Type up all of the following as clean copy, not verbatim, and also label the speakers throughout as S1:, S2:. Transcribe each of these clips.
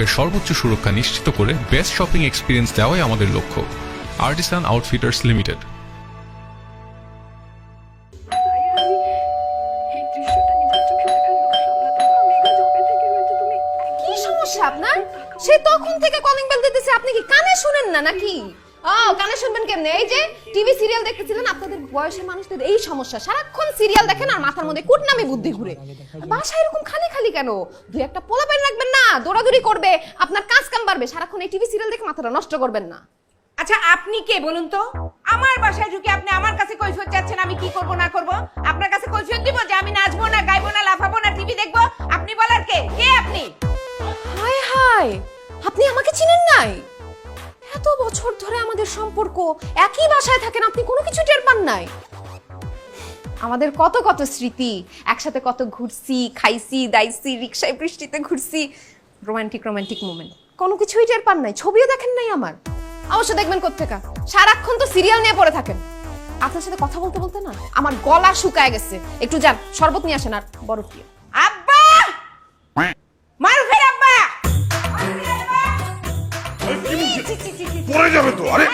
S1: এর সর্বোচ্চ সুরক্ষা নিশ্চিত করে বেস্ট শপিং এক্সপিরিয়েন্স দেওয়াই আমাদের লক্ষ্য। Artisan Outfitters Limited.
S2: কি সমস্যা আপনার? সে তখন থেকে কলিং বেল দিতেছে, আপনি কি কানে শুনেন না নাকি? কানে শুনবেন কেমনে? এই যে টিভি সিরিয়াল দেখতেছিলেন, আপনাদের বয়সের মানুষদের এই সমস্যা, সারাক্ষণ সিরিয়াল দেখেন আর মাথার মধ্যে কুটনামি বুদ্ধি ঘুরে। বাসায় এরকম খালি খালি কেন? দুই একটা পোলাপাইন রাখবেন না, দৌড়াদৌড়ি করবে, আপনার কাজ কাম বাড়বে। সারাক্ষণ এই টিভি সিরিয়াল দেখে মাথাটা নষ্ট করবেন না।
S3: আচ্ছা আপনি কে বলুন তো? আমার বাসায় ঢুকে আপনি আমার কাছে কৈফিয়ত চাচ্ছেন আমি কি করব না করব? আপনার কাছে কৈফিয়ত দিব যে আমি নাচবো না, গাইবো না, লাফাবো না, টিভি দেখবো? আপনি বলার কে? কে আপনি?
S2: হায় হায়, আপনি আমাকে চিনেন নাই? এত বছর ধরে আমাদের সম্পর্ক, একই বাসায় থাকেন, আপনি কোনো কিছু টের পান নাই? আমাদের কত কত স্মৃতি, একসাথে কত ঘুরছি, খাইছি, দাইছি, রিকশায় বৃষ্টিতে ঘুরছি, রোমান্টিক রোমান্টিক মোমেন্ট, কোনো কিছুই টের পান নাই? ছবিও দেখেন নাই আমার? অবশ্য দেখবেন কোত্থেকা, সারাক্ষণ তো সিরিয়াল নিয়ে পড়ে থাকেন। আপনার সাথে কথা বলতে বলতে না আমার গলা শুকায় গেছে। একটু যান, শরবত নিয়ে আসেন আর বরফ দিয়ে।
S3: আব্বা! মারুফের আব্বা!
S4: পড়ে যাবে তো। আরে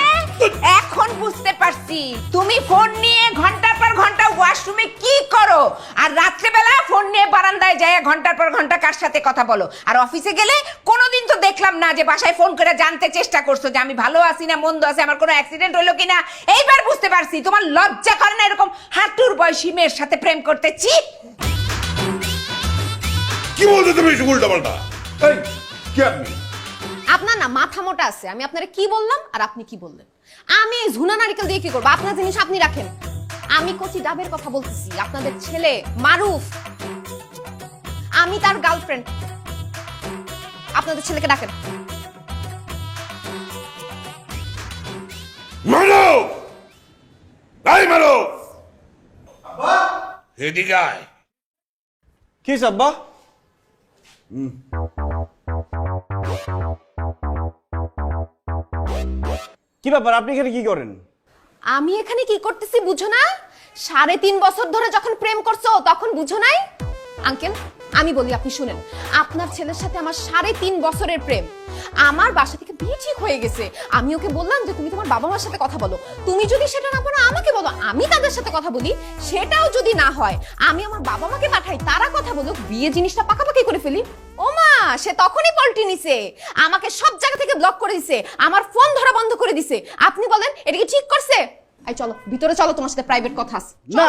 S3: এখন বুঝতে পারছি তুমি ফোন নিয়ে ঘন্টার পর ঘন্টা ওয়াশরুমে কি করো, আর রাত্রে বেলা ফোন নিয়ে বারান্দায় যায় ঘন্টার পর ঘন্টা কার সাথে কথা বলো, আর অফিসে গেলে কোনোদিন তো দেখলাম না যে বাসায় ফোন করে জানতে চেষ্টা করছো যে আমি ভালো আছি না মন্দ আছি, আমার কোনো অ্যাক্সিডেন্ট হলো কিনা। এইবার বুঝতে পারছি তোমার লজ্জা করে না এরকম হাঁটুর বয়সী মেয়ের সাথে প্রেম করতে?
S4: কি বলতে তুমি উল্টা পাল্টা? এই কি আপনি?
S2: আপনার না মাথা মোটা আছে। আমি আপনারে কি বললাম আর আপনি কি বললেন? আমি ঝুনা নারিকেল দিয়ে কি করবো? আপনার জিনিস আপনি রাখেন। আমি কচি ডাবের কথা বলতেছি, আপনাদের ছেলে মারুফ, আমি তার গার্লফ্রেন্ড। আপনাদের ছেলেকে ডাকেন।
S4: মারুফ! এই মারুফ! আব্বা এদিকে আয়।
S5: কি আব্বা? কি ব্যাপার, আপনি এখানে কি করেন?
S2: আমি এখানে কি করতেছি বুঝো না? 3.5 বছর ধরে যখন প্রেম করছো তখন বুঝো নাই? আঙ্কেল আমি বলি, আপনি শুনেন। আপনার ছেলের সাথে আমার 3.5 বছরের প্রেম। আমার বাসা থেকে বিয়ে ঠিক হয়ে গেছে। আমি ওকে বললাম যে তুমি তোমার বাবা মার সাথে কথা বলো। তুমি যদি সেটা না পারো আমাকে বলো, আমি তাদের সাথে কথা বলি। সেটাও যদি না হয় আমি আমার বাবা মাকে পাঠাই, তারা কথা বলুক, বিয়ে জিনিসটা পাকাপাকি করে ফেলি। ও মা, সে তখনই পল্টি নিছে, আমাকে সব জায়গা থেকে ব্লক করে দিছে, আমার ফোন ধরা বন্ধ করে দিছে। আপনি বলেন এটা কি ঠিক করছে? এই চলো ভিতরে চলো, তোমার সাথে প্রাইভেট কথা আছে।
S5: না।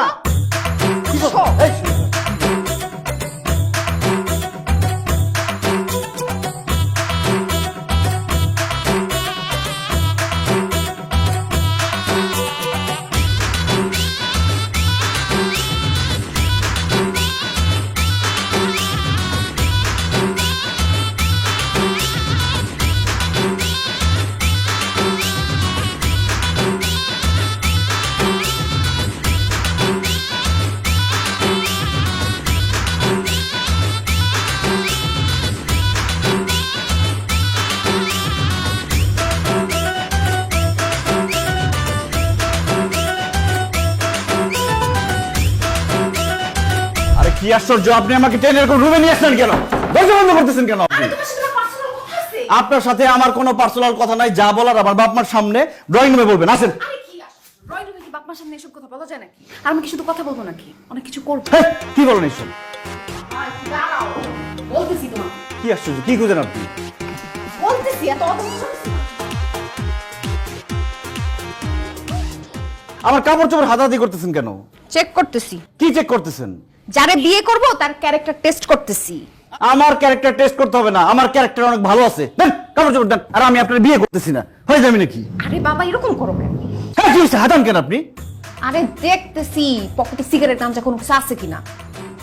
S5: কি আশ্চর্য, আপনি আমাকে টেনে এরকম রুমে নিয়ে আসলেন কেন? দরজা বন্ধ করতেছেন কেন আপনি? আপনার সাথে আমার কোনো পার্সোনাল কথা নাই, যা বলার আমার বাপ মার সামনে ড্রয়িং রুমে বলবেন। আসেন।
S2: সামনে এসব কথা বলা যায় নাকি? আর আমি কি শুধু কথা বলবো নাকি? অনেক কিছু করবো।
S5: কি বলেন এইসব?
S2: বলতেছি তোমার।
S5: কি আশ্চর্য, কি খুঁজেন আপনি?
S2: বলতেছি এত
S5: আমার কাপড় চোপড় হাতাহাতি করতেছেন কেন?
S2: চেক করতেছি।
S5: কি চেক করতেছেন?
S2: যারে বিয়ে করব তার ক্যারেক্টার টেস্ট করতেছি।
S5: আমার ক্যারেক্টার টেস্ট করতে হবে না, আমার ক্যারেক্টার অনেক ভালো আছে। দেন কাপড় চোপড় দেন। আর আমি আপনার বিয়ে করতেছি না, হয়ে যাবে নাকি?
S2: আরে বাবা এরকম করো কেন?
S5: হ্যাঁ কি হয়েছে, হাতান কেন আপনি?
S2: আরে দেখতেছি পকেটে সিগারেট নামটা কোনো কিছু আছে কিনা।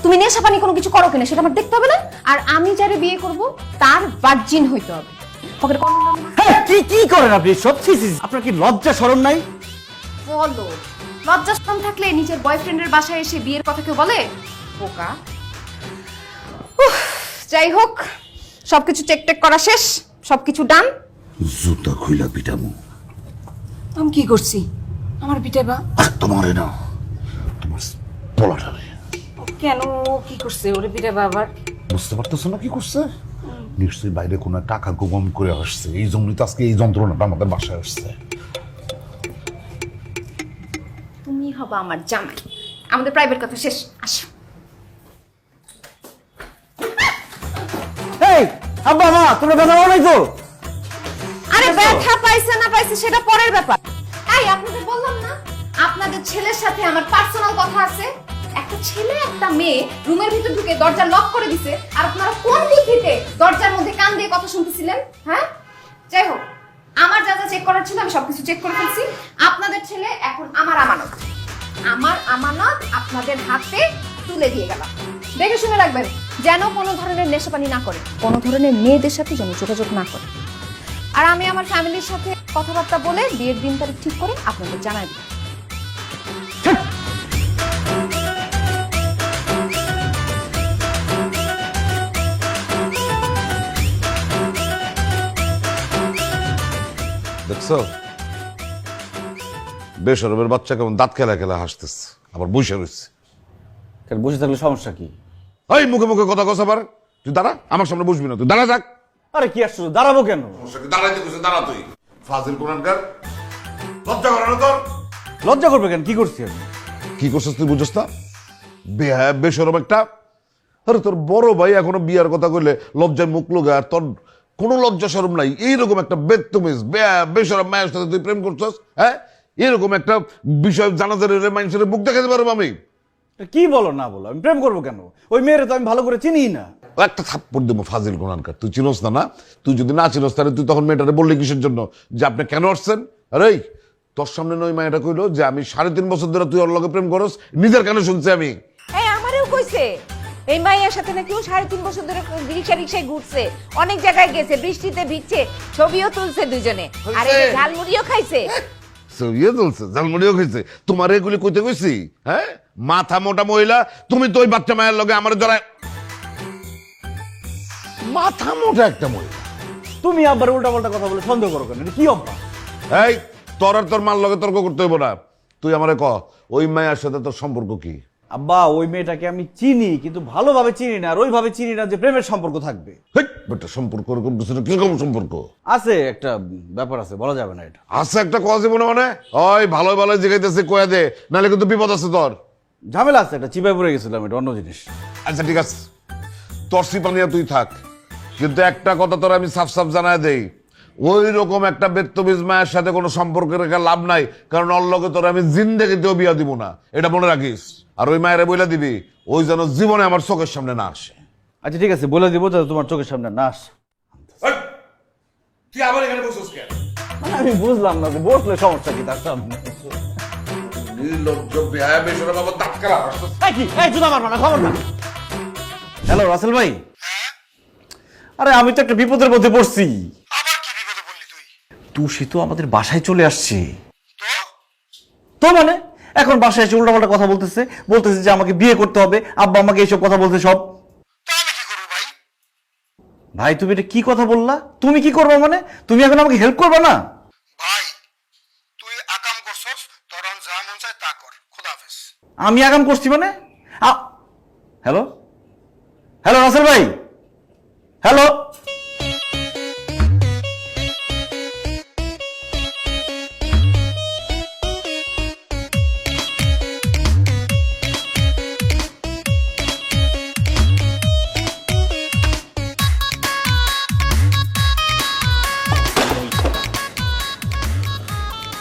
S2: তুমি নেশা পানি কোনো কিছু করো কিনা সেটা আমার দেখতে হবে না? আর আমি যারে বিয়ে করব তার ভার্জিন হইতে হবে। পকেটে কন্ডম।
S5: হ্যাঁ কি কি করেন আপনি সব? আপনার কি লজ্জা শরম নাই?
S2: বলো, লজ্জা শরম থাকলে নিজের বয়ফ্রেন্ডের বাসায় এসে বিয়ের কথা কেউ বলে? বোকা। যাই হোক, সবকিছু চেক টেক করা শেষ, সবকিছু ডান।
S4: জুতা খুইলা পিটামু।
S3: আমি কি করছি? আমার পিটাবা?
S4: তোমারে না, তোমার পোলাটারে।
S3: কেন? কি করছে? ওরে পিটাবা আবার?
S4: বুঝতে পারতেছো না কি করছে? নিশ্চয়ই বাইরে কোনো টাকা গোপন করে আসছে, এই জন্যই তো আজকে এই যন্ত্রণাটা আমাদের বাসায় আসছে।
S2: তুমি হবা আমার জামাই, আমাদের প্রাইভেট কথা শেষ, আসো।
S5: এই আব্বা মা তোমরা কথা বলো নাই তো?
S2: আরে ব্যথা পাইছে না পাইছে সেটা পরের ব্যাপার। এই আপনাদের বললাম না আপনাদের ছেলের সাথে আমার পার্সোনাল কথা আছে। একটা ছেলে একটা মেয়ে রুমের ভিতর ঢুকে দরজা লক করে দিছে, আর আপনারা কোন লিখিতে দরজার মধ্যে কান দিয়ে কথা শুনতেছিলেন? হ্যাঁ, যাই হোক, আমার যা যা চেক করার ছিল আমি সবকিছু চেক করে ফেলছি। আপনাদের ছেলে এখন আমার আমানত, আমার আমানত আপনাদের হাতে তুলে দিয়ে গেলাম। দেখে শুনে রাখবেন যেন কোনো ধরনের নেশাপানি না করে, কোনো ধরনের মেয়েদের সাথে যেন যোগাযোগ না করে। আর আমি আমার ফ্যামিলির সাথে কথাবার্তা বলে বিয়ের দিন তারিখ ঠিক করে আপনাদের জানাই দিই।
S4: দেখছো বেসরবের বাচ্চা কেমন দাঁত খেলা খেলা হাসতেছে, আবার বসে রয়েছে।
S5: বসে থাকলে সমস্যা কি?
S4: এই মুখে মুখে কথা কস আবার, তুই দাঁড়া, আমার সামনে বসবি না, তুই দাঁড়া থাক।
S5: আরে কি আসছো, দাঁড়াবো কেন?
S4: দাঁড়াইতে কইছে, দাঁড়া তুই। ফাজিল কোরআনকার, লজ্জা করে না তোর?
S5: লজ্জা করবে কেন? কি করছি আমি?
S4: কি করছিস তুই বুঝছ না? বেহায়া বেসরম একটা। আরে তোর বড় ভাই এখনো বিয়ার কথা কইলে লজ্জায় মুখ লোগে, আর তোর কোনো লজ্জা শরম নাই। এইরকম একটা বেত্তমিজ বেসরম মায়ের সাথে তুই প্রেম করছস? হ্যাঁ, এরকম একটা বিষয় জানাজার মানুষের মুখ দেখাতে পারবো আমি?
S5: কি বলো না বলো, আমি প্রেম করবো কেন? ওই মেয়েরে তো আমি ভালো করে চিনি না।
S4: একটা থাপ্পড় দেবো ফাজিল কোরআনকার। তুই চিনোস না? না, তুই যদি না চিনোস তাহলে তুই তখন মেয়েটারে বললি কিসের জন্য যে আপনি কেন আসছেন? আরে তোর সামনে নয় মায়েটা কইলো যে আমি 3.5 বছর ধরে তুই ওর লগে প্রেম করস, নিজের কেন শুনছি আমি?
S3: এই আমারও কইছে এই মাইয়ার সাথে নাকি ও 3.5 বছর ধরে রিক্সায় ঘুরছে, অনেক জায়গায় গেছে, বৃষ্টিতে ভিজছে, ছবিও তুলছে দুজনে, আর এই ঝালমুড়িও খাইছে।
S4: ইয়ে চলছে, জালমুড়িও খাইছে। তোমার এগুলি কইতে কইছি? হ্যাঁ, মাথা মোটা মহিলা, তুমি তো ওই বাচ্চা মায়ের লগে আমার জড়ায়। মাথা মোটা একটা মহিলা,
S5: তুমি আবার উল্টা পাল্টা কথা বলে সন্দেহ করো কেন? এটা কি অভ্যাস?
S4: এই তোর আর তোর মার লগে তর্ক করতে হইব না। তুই আমারে ক, ওই মায়ের সাথে তোর সম্পর্ক কি?
S5: আব্বা ওই মেয়েটাকে আমি চিনি, কিন্তু ভালোভাবে চিনি না, আর ওইভাবে চিনি না যে প্রেমের সম্পর্ক থাকবে।
S4: বেটা সম্পর্ক ওরকম কিরকম সম্পর্ক
S5: আছে একটা ব্যাপার আছে, বলা যাবে না এটা।
S4: আছে একটা কজে মনে মানে ওই ভালো ভালো জিগাইতেছে কয়া দে, নাহলে কিন্তু বিপদ আছে তোর।
S5: ঝামেলা আছে, একটা চিপায় পড়ে গেছিলাম, এটা অন্য জিনিস।
S4: আচ্ছা ঠিক আছে, তোর সিপানিয়া তুই থাক, কিন্তু একটা কথা তোর আমি সাফ সাফ জানায় দেই, ওই রকম একটা বেত্তবিজ মায়ের সাথে কোনো সম্পর্ক রেখে লাভ নাই, কারণ ওর লগে তোর আমি জিন্দেগিতেও বিয়া দিব না, এটা মনে রাখিস। আর ওই মায়েরা বইলা দিবি ওই যেন জীবনে আমার চোখের সামনে না আসে।
S5: আচ্ছা ঠিক আছে, বলে দিব যাতে তোমার চোখের সামনে না আসে।
S4: তুই আবার এখানে বসছিস কেন?
S5: আমি বুঝলাম না যে বসলে সমস্যা কি তার সামনে।
S4: নির্লজ্জ বেহায়া বেশরম আবার দাঁত খেলা হাসছিস।
S5: এই জুতা মারবা না, খবর না। হ্যালো রাসেল ভাই, আরে আমি তো একটা বিপদের মধ্যে পড়ছি।
S6: আবার কি বিপদে পড়লি তুই?
S5: তুষি তো আমাদের বাসায় চলে আসছে। তো মানে এখন বাসায় এসে উল্টাপাল্টা কথা বলতেছে যে আমাকে বিয়ে করতে হবে, আব্বা আমাকে এইসব কথা বলছে সব।
S6: তা আমি কি করবো ভাই?
S5: ভাই তুমি এটা কি কথা বললা? তুমি কি করবা মানে? তুমি এখন আমাকে হেল্প করবা না?
S6: ভাই তুই আকাম করছস, তোর যা মন চায় তা কর। খোদা হাফেজ।
S5: আমি আগাম করছি মানে? হ্যালো হ্যালো রাসেল ভাই, হ্যালো।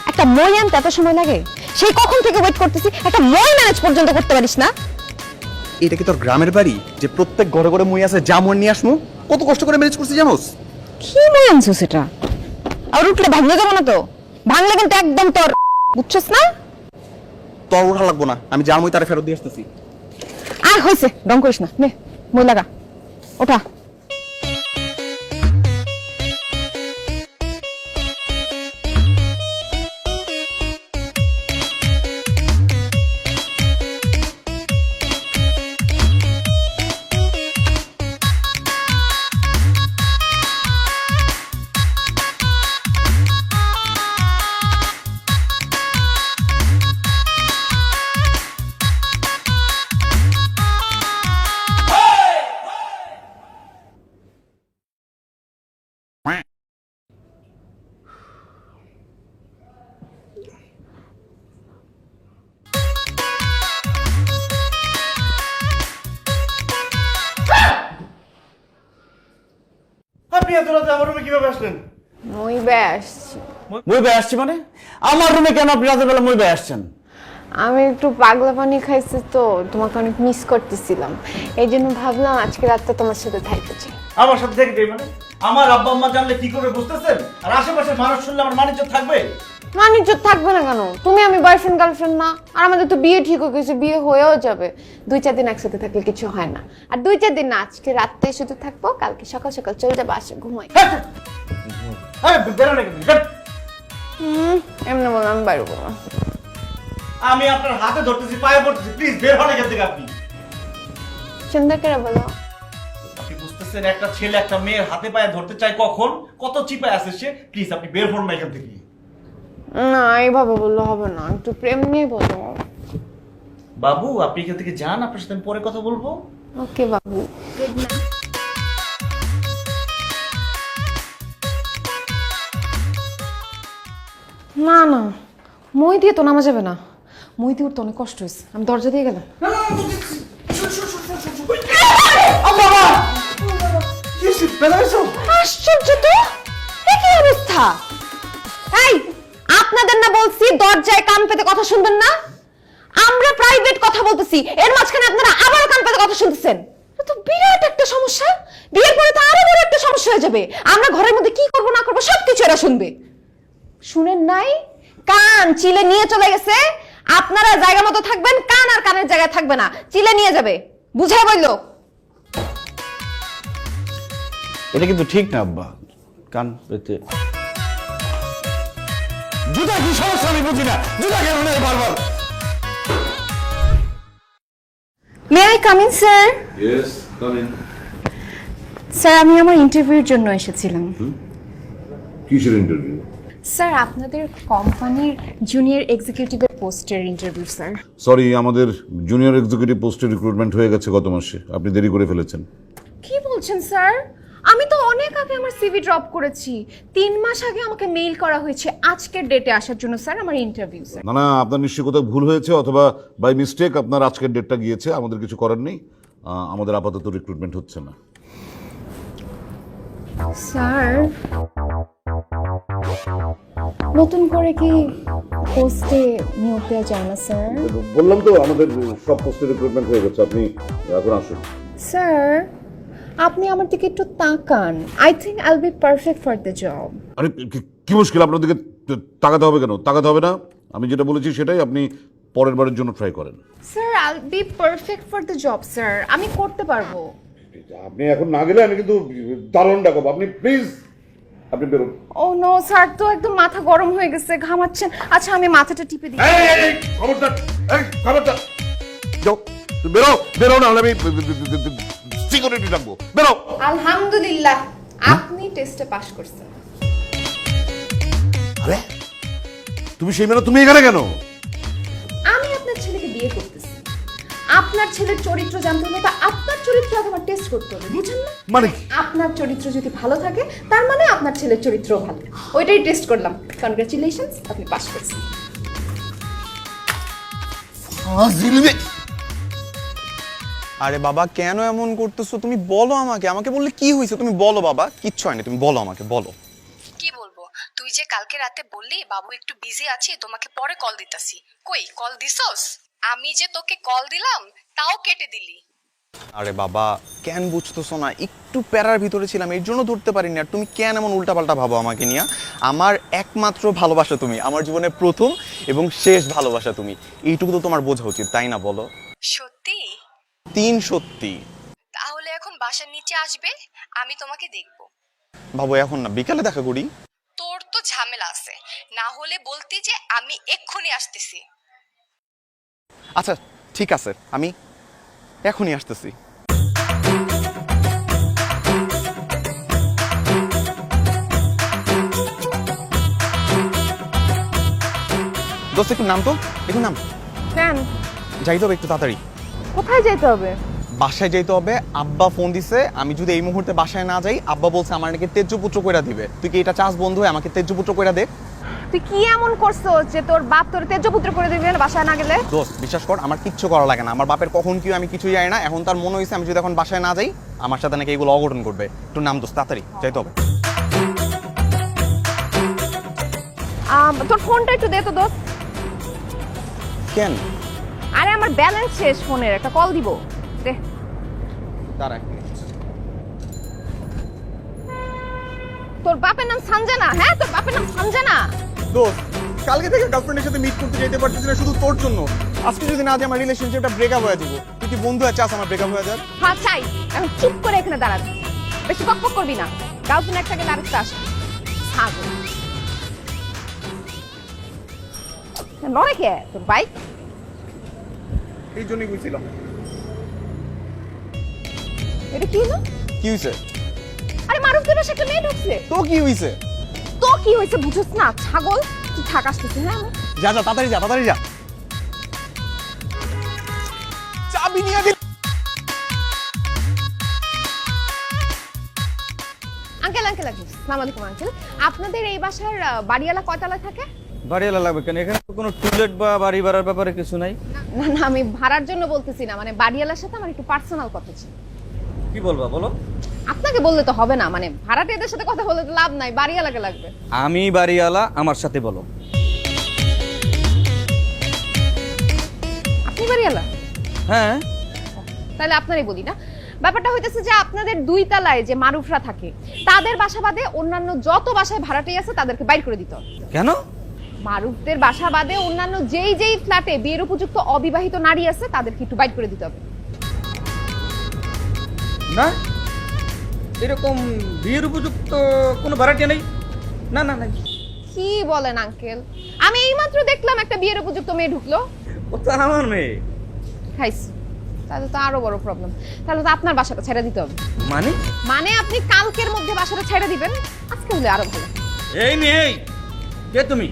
S2: একটা মই আনতে এত সময় লাগে? সেই কখন থেকে ওয়েট করতেছি, একটা মই ম্যানেজ পর্যন্ত করতে পারিস না?
S7: এটা কি তোর গ্রামের বাড়ি যে প্রত্যেক ঘরে ঘরে মই আছে, যা মন নিয়ে আসমু? কত কষ্ট করে ম্যানেজ করছি জানোস?
S2: কি মই আনছিস এটা? আর উঠলে ভাঙলে যাবো না তো? ভাঙলে কিন্তু একদম তোর, বুঝছিস না?
S7: তোর ওঠা লাগবো না, আমি যা মই তারে ফেরত দিয়ে আসতেছি।
S2: আর হয়েছে, ডং করিস না, নে মই লাগা, ওঠা।
S5: এত রাতে আমার রুমে কিভাবে আসলেন?
S2: মই ব্যাস
S5: মই ভাই আসছি মানে? আমার রুমে কেন আপনি রাতের বেলা মই ভাই আসছেন?
S2: আমি একটু পাগলা পানি খাইছি তো তোমাকে অনেক মিস করতেছিলাম, এই জন্য ভাবলাম আজকে রাতটা তোমার সাথে থাকতে চাই।
S5: আমার সাথে থেকে যাই মানে? আমার আব্বা আম্মা জানলে কি করবে বুঝতেছেন? আর আশেপাশের মানুষ শুনলে আমার মানিজ্য থাকবে?
S2: মানিজ্য থাকবে না কেন? তুমি আমি বয়ফ্রেন্ড গার্লফ্রেন্ড না? আর আমাদের তো বিয়ে ঠিক হয়ে গেছে, বিয়ে হয়েও যাবে। 2-4 দিন একসাথে থাকলে কিছু হয় না। আর 2-4 দিন না, আজকে রাতে শুধু থাকবো, কালকে সকাল সকাল চলে যাবো, আসে ঘুমাই।
S5: বেরোন এখান থেকে।
S2: এমনি বলো, আমি বাইরে বলো।
S5: আমি আপনার হাতে ধরতেছি, পায়ে পড়তেছি, প্লিজ বের হন এখান থেকে আপনি।
S2: সুন্দর করে বলো।
S5: আপনি বুঝতেছেন একটা ছেলে একটা মেয়ের হাতে পায়ে ধরতে চায় কখন, কত চিপায় আছে সে? প্লিজ আপনি বের হন না এখান থেকে।
S2: না, এইভাবে বললে হবে না, একটু প্রেম নিয়ে বলো।
S5: বাবু আপনি এখান থেকে যান, আপনার সাথে আমি পরে কথা বলবো।
S2: ওকে বাবু, গুড নাইট। না না, মই দিয়ে তো নামা যাবে না, মই দিয়ে উঠতে অনেক কষ্ট হয়েছে, আমি দরজা দিয়ে গেলাম। আশ্চর্য তো, কি অবস্থা! এই, আপনাদের না বলছি দরজায় কান পেতে কথা শুনবেন না? আমরা প্রাইভেট কথা বলতেছি, এর মাঝখানে আপনারা আবার কান পেতে কথা শুনতেছেন। এটা তো বিরাট একটা সমস্যা। বিয়ের পরে তো আরো বড় একটা সমস্যা হয়ে যাবে। আমরা ঘরের মধ্যে কি করব না করব সবকিছু এরা শুনবে। শুনেন নাই? কান চিলে নিয়ে চলে গেছে। আপনারা জায়গা মতো থাকবেন, কান আর কানের জায়গায় থাকবে না, চিলে নিয়ে যাবে। বুঝাই বললো?
S5: এটা কিন্তু ঠিক না আব্বা, কান পেতে। জুতা কি সমস্যা আমি বুঝি না, জুতা কেন নেই বারবার?
S2: May I come in sir?
S4: Yes, come in.
S2: Sir, আমি আমার ইন্টারভিউর জন্য এসেছিলাম।
S4: কিসের ইন্টারভিউ?
S2: স্যার, আপনাদের কোম্পানির জুনিয়র এক্সিকিউটিভের পোস্টের ইন্টারভিউ স্যার।
S4: সরি, আমাদের জুনিয়র এক্সিকিউটিভ পোস্টে রিক্রুটমেন্ট হয়ে গেছে গত মাসে। আপনি দেরি করে ফেলেছেন।
S2: কি বলছেন স্যার? আমি তো অনেক আগে আমার সিভি ড্রপ করেছি। 3 মাস আগে আমাকে মেইল করা হয়েছে আজকের ডেটে আসার জন্য স্যার, আমার ইন্টারভিউ স্যার।
S4: না না, আপনার নিশ্চয়ই কোথাও ভুল হয়েছে, অথবা বাই মিস্টেক আপনার আজকের ডেটটা গিয়েছে। আমাদের কিছু করার নেই, আমাদের আপাতত রিক্রুটমেন্ট হচ্ছে না।
S2: স্যার, নতুন করে কি পোস্টে নিয়োগ দেওয়া যায় না স্যার?
S4: বললাম তো আমাদের সব পোস্টে রিক্রুটমেন্ট হয়ে গেছে, আপনি এখন আসুন।
S2: স্যার, আপনি আমার দিকে একটু তাকান। I think I will be perfect for the job.
S4: আরে কি মুশকিল, আপনার দিকে তাকাতে হবে কেন? তাকাতে হবে না, আমি যেটা বলেছি সেটাই। আপনি পরের বারের জন্য ট্রাই করেন।
S2: Sir, I will be perfect for the job sir, আমি করতে পারবো।
S4: আপনি এখন না গেলে আমি কিন্তু দারুণ ডাকব। আপনি প্লিজ, আপনি বেরোন।
S2: ও নো স্যার, তো একদম মাথা গরম হয়ে গেছে, ঘামাচ্ছেন। আচ্ছা, আমি মাথাটা টিপে দিই।
S4: খবরদার, খবরদার, যাও, বেরো বেরো, না হলে আমি সিকিউরিটি ডাকবো। বেরো।
S2: আলহামদুলিল্লাহ, আপনি টেস্টে পাস করছেন।
S4: আরে তুমি সেই মেয়ে, তুমি এখানে কেন?
S2: আমি আপনার ছেলেকে বিয়ে করতেছি। আপনার ছেলের চরিত্র জানতে হলে বা আপনার চরিত্র আগে আমার টেস্ট করতে হবে, বুঝেন না?
S4: মানে কি?
S2: আপনার চরিত্র যদি ভালো থাকে তার মানে আপনার ছেলের চরিত্র ভালো, ওইটাই টেস্ট করলাম। কনগ্রাচুলেশনস, আপনি পাস করছেন।
S7: আরে বাবা কেন এমন করতেছো? তুমি বলো আমাকে, আমাকে বললে কি হয়েছে? তুমি বলো বাবা, কিচ্ছু হয়নি, তুমি বলো আমাকে, বলো।
S8: কি বলবো? তুই যে কালকে রাতে বললি বাবু একটু বিজি আছে, তোমাকে পরে কল দিতাছি। কই কল দিছস? আমি যে তোকে কল দিলাম তাও কেটে দিলি।
S7: আরে বাবা কেন বুঝতেছো না? একটু প্যারার ভিতরে ছিলাম, এর জন্য ধরতে পারিনি। আর তুমি কেন এমন উল্টাপাল্টা ভাবো আমাকে নিয়ে? আমার একমাত্র ভালোবাসা তুমি, আমার জীবনে প্রথম এবং শেষ ভালোবাসা তুমি। এইটুকু তো তোমার বোঝা উচিত, তাই না বলো?
S8: সত্যি?
S7: 3 সত্যি।
S8: তাহলে এখন বাসার নিচে আসবে, আমি তোমাকে দেখব।
S7: বাবু এখন না, বিকালে দেখা করি।
S8: তোর তো ঝামেলা আছে, না হলে বলতি যে আমি এক্ষুনি আসতেছি।
S7: আচ্ছা ঠিক আছে, আমি এখনই আসতেছি। দোস্ত একটু নাম তো, একটু নাম।
S2: কেন?
S7: যাইতে হবে একটু তাড়াতাড়ি।
S2: কোথায় যেতে হবে?
S7: বাসায় যেতে হবে। আব্বা ফোন দিছে, আমি যদি এই মুহূর্তে বাসায় না যাই, আব্বা বলছে আমার নাকি তেজ্যপুত্র কইরা দিবে। তুই কি এটা চাস বন্ধু, আমাকে তেজ্যপুত্র কইরা দে?
S2: তুই কি এমন করছো যে তোর বাপ তোর তেজপুত্র করে দিবে বাসায় না গেলে?
S7: দোস্ত বিশ্বাস কর, আমার কিচ্ছু করা লাগে না। আমার বাপের কখন কি আমি কিছুই জানি না। এখন তার মনে হয়েছে আমি যদি এখন বাসায় না যাই, আমার সাথে নাকি এগুলো অঘটন করবে। একটু নাম দোস্ত, তাড়াতাড়ি যাইতে হবে।
S2: তোর ফোনটা একটু দে তো দোস্ত।
S7: কেন?
S2: আরে আমার ব্যালেন্স শেষ ফোনের, একটা কল দিব দে।
S7: দাঁড়া।
S2: তোর বাপের নাম সঞ্জনা? হ্যাঁ, তোর বাপের নাম সঞ্জনা?
S7: দোস্ত, কালকে থেকে গার্লফ্রেন্ডের সাথে মিট করতে যেতে পারতেছি না শুধু তোর জন্য। আজকে যদি না দিয়ে আমার রিলেশনশিপটা ব্রেকআপ হয়ে যাবে। তুই কি বন্ধু আছে আমার ব্রেকআপ হয়ে যাক?
S2: হ্যাঁ চাই। এখন চুপ করে এখানে দাঁড়াবি, বেশি বকবক করবি না। গার্লফ্রেন্ড একটা গেলে আরেকটা আসবে। ছাগল নয় কে তোর বাইক?
S7: এই জন্যই বুঝছিলাম।
S2: এটা কি হলো?
S7: কি হয়েছে?
S2: আরে মারুফদের বাসায় একটা মেয়ে ঢুকছে।
S7: তো কি হয়েছে?
S2: তো কি হয়েছে বুঝছ না? ছাগল তুই থাক, আসতেছি। হ্যাঁ
S7: যা যা, তাড়াতাড়ি যা, তাড়াতাড়ি যা। চাবি নিয়ে দিল।
S2: আঙ্কেল আঙ্কেল আসসালামু আলাইকুম আঙ্কেল। আপনাদের এই বাসার বাড়িওয়ালা কয়তলা থাকে?
S5: বাড়িওয়ালা লাগবে কেন? এখানে তো কোনো টুলেট বা বাড়ি ভাড়ার ব্যাপারে কিছু নাই।
S2: না না, আমি ভাড়ার জন্য বলতেছি না, মানে বাড়িওয়ালার সাথে আমার একটু পার্সোনাল কথা ছিল।
S5: কি বলবা বলো?
S2: আপনাকে বললে তো হবে না, মানে ভাড়াটিয়াদের সাথে কথা বললে তো লাভ নাই, বাড়িওয়ালাকে লাগবে।
S5: আমি বাড়িওয়ালা, আমার সাথে বলো।
S2: আপনি বাড়িওয়ালা?
S5: হ্যাঁ।
S2: তাহলে আপনারই বলি না। ব্যাপারটা হইতেছে যে আপনাদের দুই তলায় যে মারুফরা থাকে তাদের বাসা বাদে অন্যান্য যত বাসায় ভাড়াটিয়া আছে তাদেরকে বাইর করে দিতে হবে।
S5: কেন?
S2: মারুফদের বাসা বাদে অন্যান্য যেই যেই ফ্ল্যাটে বিয়ের উপযুক্ত অবিবাহিত নারী আছে তাদেরকে একটু বাইর করে দিতে হবে।
S5: না, এরকম বিয়ের উপযুক্ত কোনো ভাড়াটিয়া নেই। না না না।
S2: কি বলেন আঙ্কেল? আমি এইমাত্র দেখলাম একটা বিয়ের উপযুক্ত মেয়ে ঢুকলো।
S5: ও তো আমার মেয়ে।
S2: খাইছি, তাহলে তো আরো বড় প্রবলেম। তাহলে তো আপনার বাসাটা ছেড়ে দিতে হবে।
S5: মানে?
S2: মানে আপনি কালকের মধ্যে বাসাটা ছেড়ে দিবেন, আজকে হলে আরো ভালো।
S5: এই মেয়ে, কে তুমি?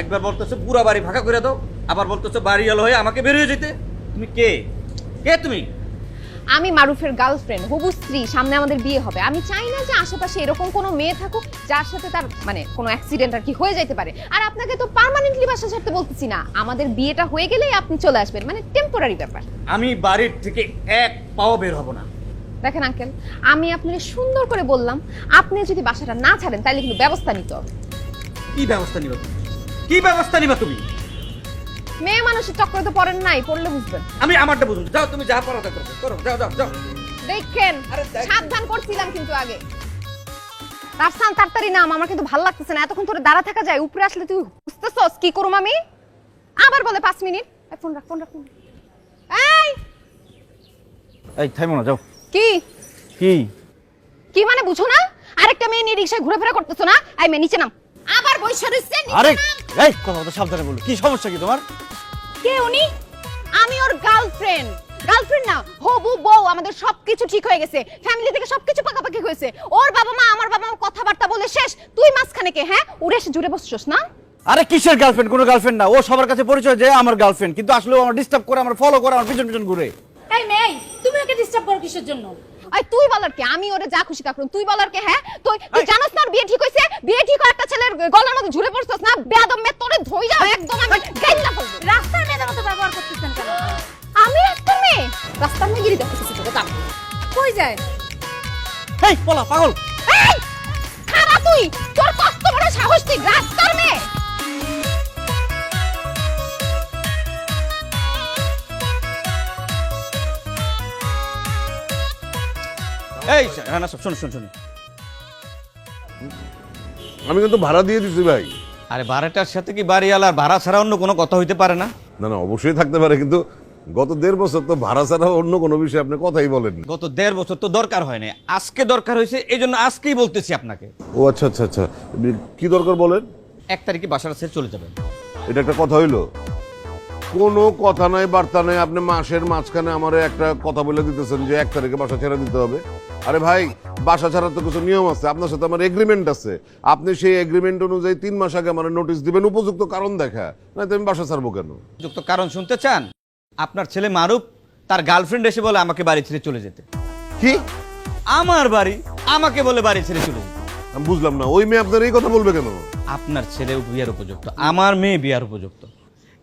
S5: একবার বলতেছো পুরো বাড়ি ফাঁকা করে দাও, আবার বলতেছো বাড়িওয়ালা হয়ে আমাকে বের হয়ে যেতে। তুমি কে? কে তুমি?
S2: আমি মারুফের গার্লফ্রেন্ড, হবু স্ত্রী। সামনে আমাদের বিয়ে হবে। আমি চাই না যে আশেপাশে এরকম কোনো মেয়ে থাকুক যার সাথে তার মানে কোনো অ্যাক্সিডেন্ট আর কি হয়ে যেতে পারে। আর আপনাকে তো পার্মানেন্টলি বাসা ছাড়তে বলতেছি না, আমাদের বিয়েটা হয়ে গেলেই আপনি চলে আসবেন, মানে টেম্পোরারি ব্যাপার।
S5: আমি বাড়ির থেকে এক পাও বের হব না।
S2: দেখেন আঙ্কেল, আমি আপনাকে সুন্দর করে বললাম, আপনি যদি বাসাটা না ছাড়েন তাহলে কিন্তু ব্যবস্থা নিতে হবে।
S5: কি ব্যবস্থা নিবা তুমি? কি ব্যবস্থা নিবা তুমি?
S2: মেয়ে মানুষের চক্করে তো পড়েন নাই, পড়লে বুঝবেন।
S5: আমি আমারটা বুঝুন। যাও, তুমি যা পারো তা করো, করো, যাও যাও যাও।
S2: দেখেন সাবধান করছিলাম কিন্তু আগে। রাফসান তাড়াতাড়ি নাম, আমার কিন্তু ভালো লাগতেছে না এতক্ষণ ধরে দাঁড়া থাকা যায়। উপরে আসলে তুই বুঝতেছস কি করুম আমি? আবার বলে 5 মিনিট। ফোন রাখ, ফোন রাখ। এই
S5: এই থাইমো না, যাও।
S2: কি
S5: কি
S2: কি মানে বুঝো না? আরেকটা মেয়ে নিয়ে রিকশায় ঘুরে করতেছো না? এই মেয়ে নিচে নাম। আবার বইসা রইছে নিচে
S5: আরে
S2: নাম।
S5: এই কথা বলতে সাবধানে বলো। কি সমস্যা কি তোমার?
S2: কে উনি? আমি ওর গার্লফ্রেন্ড। গার্লফ্রেন্ড না, হবু বউ। আমাদের সবকিছু ঠিক হয়ে গেছে, ফ্যামিলি থেকে সবকিছু পাকাপাকি হয়েছে। ওর বাবা মা আমার বাবা মা কথাবার্তা বলে শেষ। তুই মাঝখানে কে? হ্যাঁ, উড়ে এসে জুড়ে বসছস না?
S5: আরে কিসের গার্লফ্রেন্ড? কোনো গার্লফ্রেন্ড না। ও সবার কাছে পরিচয় যে আমার গার্লফ্রেন্ড, কিন্তু আসলে ও আমার ডিস্টার্ব করে, আমার ফলো করে, আমার পিছন পিছন ঘুরে।
S9: এই মেয়ে, তুমি ওকে ডিস্টার্ব করো কিসের জন্য?
S2: এই তুই বলার কে? আমি ওরে যা খুশি তা করুম, তুই বলার কে? হ্যাঁ, তুই জানোস না ওর বিয়ে ঠিক হইছে? বিয়ে ঠিক হয় একটা ছেলের গলার মধ্যে ঝুলে পড়ছস না? বেয়াদব মেয়ে, তোরে ধইরা একদম আমি গাইলা ফেলব।
S9: রাস্তার মেয়েদের মতো ব্যবহার করতেছেন কেন?
S2: আমি রাস্তার মেয়ে? রাস্তার মেয়ে গিরি দেখতেছিস তোকে দাম।
S9: কই যায়?
S5: এই পলা পাগল।
S2: এই খারাপ তুই, তোর কত বড় সাহস, তুই রাস্তার মেয়ে?
S5: এই রানা সব শোন শোন শোন।
S4: আমি কিন্তু ভাড়া দিয়ে দিছি ভাই।
S5: আরে ভাড়াটার সাথে কি বাড়িওয়ালার ভাড়া ছাড়া অন্য কোনো কথা হইতে পারে না?
S4: না না, অবশ্যই থাকতে পারে, কিন্তু গত 1.5 বছর তো ভাড়া ছাড়া অন্য কোনো বিষয়ে আপনি কথাই বলেননি।
S5: গত 1.5 বছর তো দরকার হয় না, আজকে দরকার হয়েছে, এই জন্য আজকেই বলতেছি আপনাকে।
S4: ও আচ্ছা আচ্ছা আচ্ছা, কি দরকার বলেন?
S5: 1 তারিখে বাসাটা ছেড়ে চলে যাবেন।
S4: এটা একটা কথা হইলো? কোনো কথা নাই, বার্তা নাই। আপনি মাসের মাঝখানে আমারে একটা কথা বলে দিতেছেন যে 1 তারিখে বাসা ছেড়ে দিতে হবে। আরে ভাই, বাসা ছাড়ার তো কিছু নিয়ম আছে, আপনার সাথে আমার এগ্রিমেন্ট আছে। আপনি সেই এগ্রিমেন্ট অনুযায়ী 3 মাস আগে আমার নোটিশ দিবেন, উপযুক্ত কারণ দেখা, না তো আমি বাসা ছাড়বো কেন?
S5: যুক্ত কারণ শুনতে চান? আপনার ছেলে মারুফ তার গার্লফ্রেন্ড এসে বলে আমাকে বাড়ি ছেড়ে চলে যেতে।
S4: কি?
S5: আমার বাড়ি আমাকে বলে বাড়ি ছেড়ে চলে যেতে।
S4: আমি বুঝলাম না, ওই মেয়ে আপনার এই কথা বলবে কেন?
S5: আপনার ছেলে বিয়ার উপযুক্ত, আমার মেয়ে বিয়ার উপযুক্ত।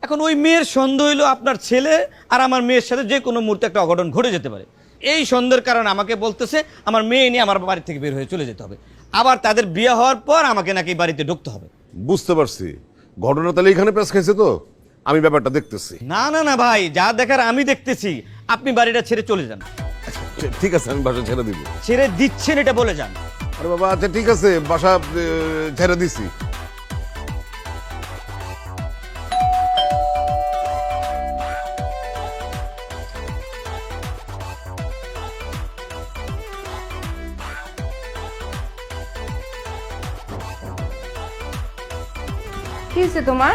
S5: এখন ওই মেয়ের সন্দেহ হইলো আপনার ছেলে আর আমার মেয়ের সাথে যে কোনো মুহূর্তে একটা অঘটন ঘটে যেতে পারে। এই সন্দেহের কারণে আমাকে বলতেছে আমার মেয়ে নিয়ে আমার বাড়ি থেকে বের হয়ে চলে যেতে হবে। আবার তাদের বিয়ে হওয়ার পর আমাকে নাকি বাড়িতে ঢুকতে হবে।
S4: বুঝতে পারছি, ঘটনা তাহলে এখানে পেশ খাইছে। তো আমি ব্যাপারটা দেখতেছি।
S5: না না না ভাই, যা দেখার আমি দেখতেছি। আপনি বাড়িটা ছেড়ে চলে যান।
S4: ঠিক আছে, আমি বাসা ছেড়ে দিব।
S5: ছেড়ে দিচ্ছেন এটা বলে যান।
S4: আরে বাবা, আচ্ছা ঠিক আছে, বাসা ছেড়ে দিছি।
S3: কি হয়েছে তোমার?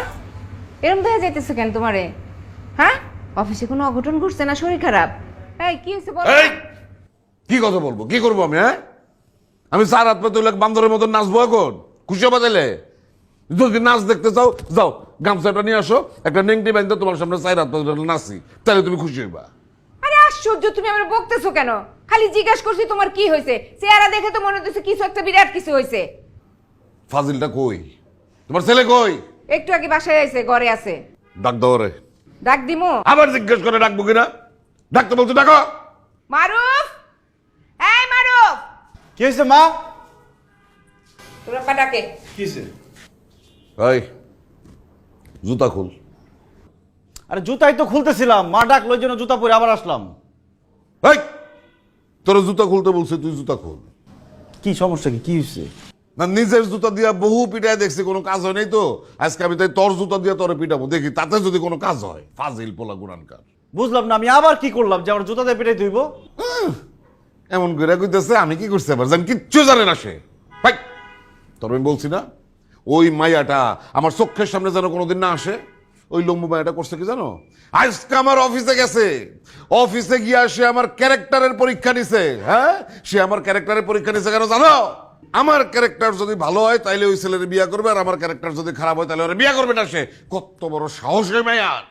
S3: এরকম দেখা যাইতেছে কেন তোমারে? হ্যাঁ, অফিসে কোনো অঘটন ঘটছে না? শরীর খারাপ? এই কি হয়েছে বলো।
S4: এই, কি কথা বলবো, কি করবো আমি? হ্যাঁ, আমি 4 হাত পাতে বান্দরের মতো নাচবো এখন? খুশি বাজাইলে যদি নাচ দেখতে চাও যাও, গামছাটা নিয়ে আসো, একটা নেংটি বাঁধতে তোমার সামনে 4 হাত পাতে নাচি, তাহলে তুমি খুশি হইবা।
S3: আরে আশ্চর্য, তুমি আমার বকতেছো কেন? খালি জিজ্ঞাসা করছি তোমার কি হয়েছে। চেহারা দেখে তো মনে হচ্ছে কিছু একটা বিরাট কিছু হয়েছে।
S4: ফাজিলটা কই? তোমার ছেলে কই?
S3: একটু আগে বাসায় আইছে, ঘরে আছে।
S4: ডাক দাও রে।
S3: ডাক দিমু?
S4: আবার জিজ্ঞেস করে ডাকবো কিনা? ডাকতে বলছো, ডাকো।
S3: মারুফ, এই মারুফ।
S5: কি হয়েছে মা?
S3: তোরা পাটাকে
S5: কি হয়েছে?
S4: এই জুতা খুল।
S5: আরে জুতাই তো খুলতেছিলাম, মা ডাকলো ওই জন্য জুতা পরে আবার আসলাম।
S4: এই, তোর জুতা খুলতে বলছে, তুই জুতা খুল।
S5: কি সমস্যা? কি হয়েছে?
S4: না, নিজের জুতা দিয়া বহু পিটায় দেখছি, কোনো কাজ হয় নাই। তো আজকে আমি তাই তোর জুতা দিয়া তোরে পিটাবো, দেখি তাতে যদি কোনো কাজ হয়। ফাজিল পোলা গুনানকার।
S5: বুঝলাম না, আমি আবার কি করলাম যে আমার জুতা দিয়ে পিটাই ধুইব?
S4: এমন করে কইতেছে আমি কি করছি আবার, জানি কিচ্ছু জানে না সে। ভাই, তোর আমি বলছি না, ওই মাইয়াটা আমার চোখের সামনে যেন কোনোদিন না আসে। ওই লম্বু মাইয়াটা করছে কি জানো? আজকে আমার অফিসে গেছে, অফিসে গিয়া সে আমার ক্যারেক্টারের পরীক্ষা নিছে। হ্যাঁ, সে আমার ক্যারেক্টারের পরীক্ষা নিছে কেন জানো? আমার ক্যারেক্টার যদি ভালো হয় তাইলে ওই ছেলের বিয়ে করবে, আর আমার ক্যারেক্টার যদি খারাপ হয় তাহলে ওরা বিয়ে করবে না। সে কত বড় সাহস রে মাইয়ার!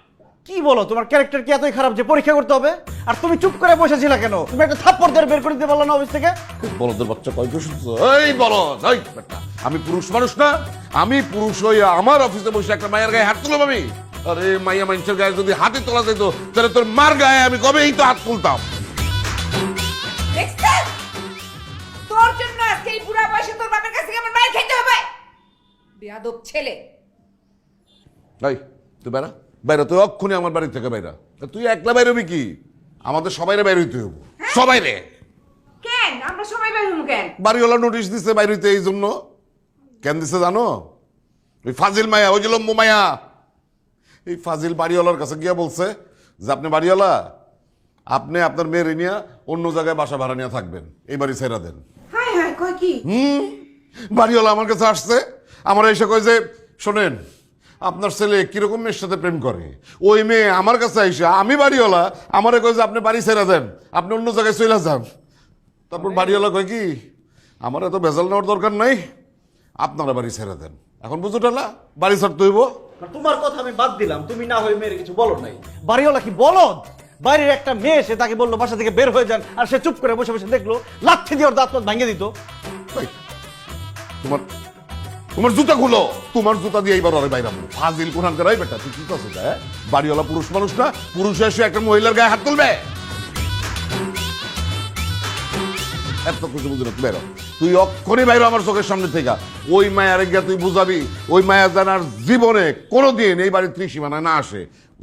S5: কি বলো, তোমার ক্যারেক্টার কি এতই খারাপ যে পরীক্ষা করতে হবে? আর তুমি চুপ করে বসেছিলা কেন? তুমি একটা থাপ্পড় ধরে বের করে দিতে পারলো না অফিস থেকে?
S4: বলদের বাচ্চা কয় কি শুনছো? এই বলদ, এই বেটা, আমি পুরুষ মানুষ না? আমি পুরুষ হইয়া আমার অফিসে বসে একটা মায়ের গায়ে হাত তুলব আমি? আরে মাইয়া মানুষের গায়ে যদি হাতে তোলা যেত তাহলে তোর মার গায়ে আমি কবেই তো হাত তুলতাম।
S3: দেখছিস? তোর জন্য আজকে এই বুড়া বয়সে তোর বাপের কাছ থেকে আমার মায়ের খেতে হবে। বেয়াদব ছেলে।
S4: এই তুই বেড়া, বাইরে, তুই অক্ষণে আমার বাড়ি থেকে বাইরা। তুই একলা বাইরে হবি কি? আমাদের সবাইরে বাইরে হইতে হবো, সবাই রে।
S3: কেন আমরা সবাই বের হবো কেন?
S4: বাড়িওয়ালা নোটিশ দিছে বাইরে হইতে, এই জন্য। কেন দিছে জানো? ওই ফাজিল মায়া, ওই যে লম্বু মায়া, এই ফাজিল বাড়িওয়ালার কাছে গিয়া বলছে যে আপনি বাড়িওয়ালা, আপনি আপনার মেয়ের নিয়ে অন্য জায়গায় বাসা ভাড়া নিয়ে থাকবেন, এই বাড়ি ছেড়া দেন।
S3: হায় হায়, কয় কি?
S4: বাড়িওয়ালা আমার কাছে আসছে, আমার এসে কয় যে শোনেন, আপনার ছেলে কিরকম মেয়ের সাথে প্রেম করে। ওই মেয়ে আমার কাছে আইসা, আমি বাড়িওয়ালা, আমারে কয় যে আপনি বাড়ি ছেড়া দেন, আপনি অন্য জায়গায় চলে যান। তারপর বাড়িওয়ালা কয় কি, আমার এত ভেজাল নেওয়ার দরকার নাই, আপনারা বাড়ি ছেড়ে দেন। এখন বুঝো টালা, বাড়ি ছাড়তে হইব।
S5: তোমার কথা আমি বাদ দিলাম, তুমি না হয়ে মেয়ের কিছু বলো নাই। বাড়িওয়ালা কি বলদ? বাইরের একটা মেয়ে, সে তাকে বললো বাসা থেকে বের হয়ে যান, আর সে চুপ করে বসে বসে দেখলো, লাথি দিয়ে ওর দাঁত ভাঙিয়ে দিত।
S4: তোমার তোমার জুতা খুলো, তোমার জুতা দিয়ে এইবার ওরে বাইরে ফাজিল কোরআন করাই বেটা। তুই কি করছিস? হ্যাঁ, বাড়িওয়ালা পুরুষ মানুষ না? পুরুষ এসে একটা মহিলার গায়ে হাত তুলবে? এত কিছু বুঝি না, বেরো তুই, অক্ষরে বাইরে আমার চোখের সামনে থেকে। ওই মায়ের গিয়া তুই বুঝাবি, ওই মায়া জানার জীবনে কোনোদিন এই বাড়ির ত্রিসীমানায় না আসে।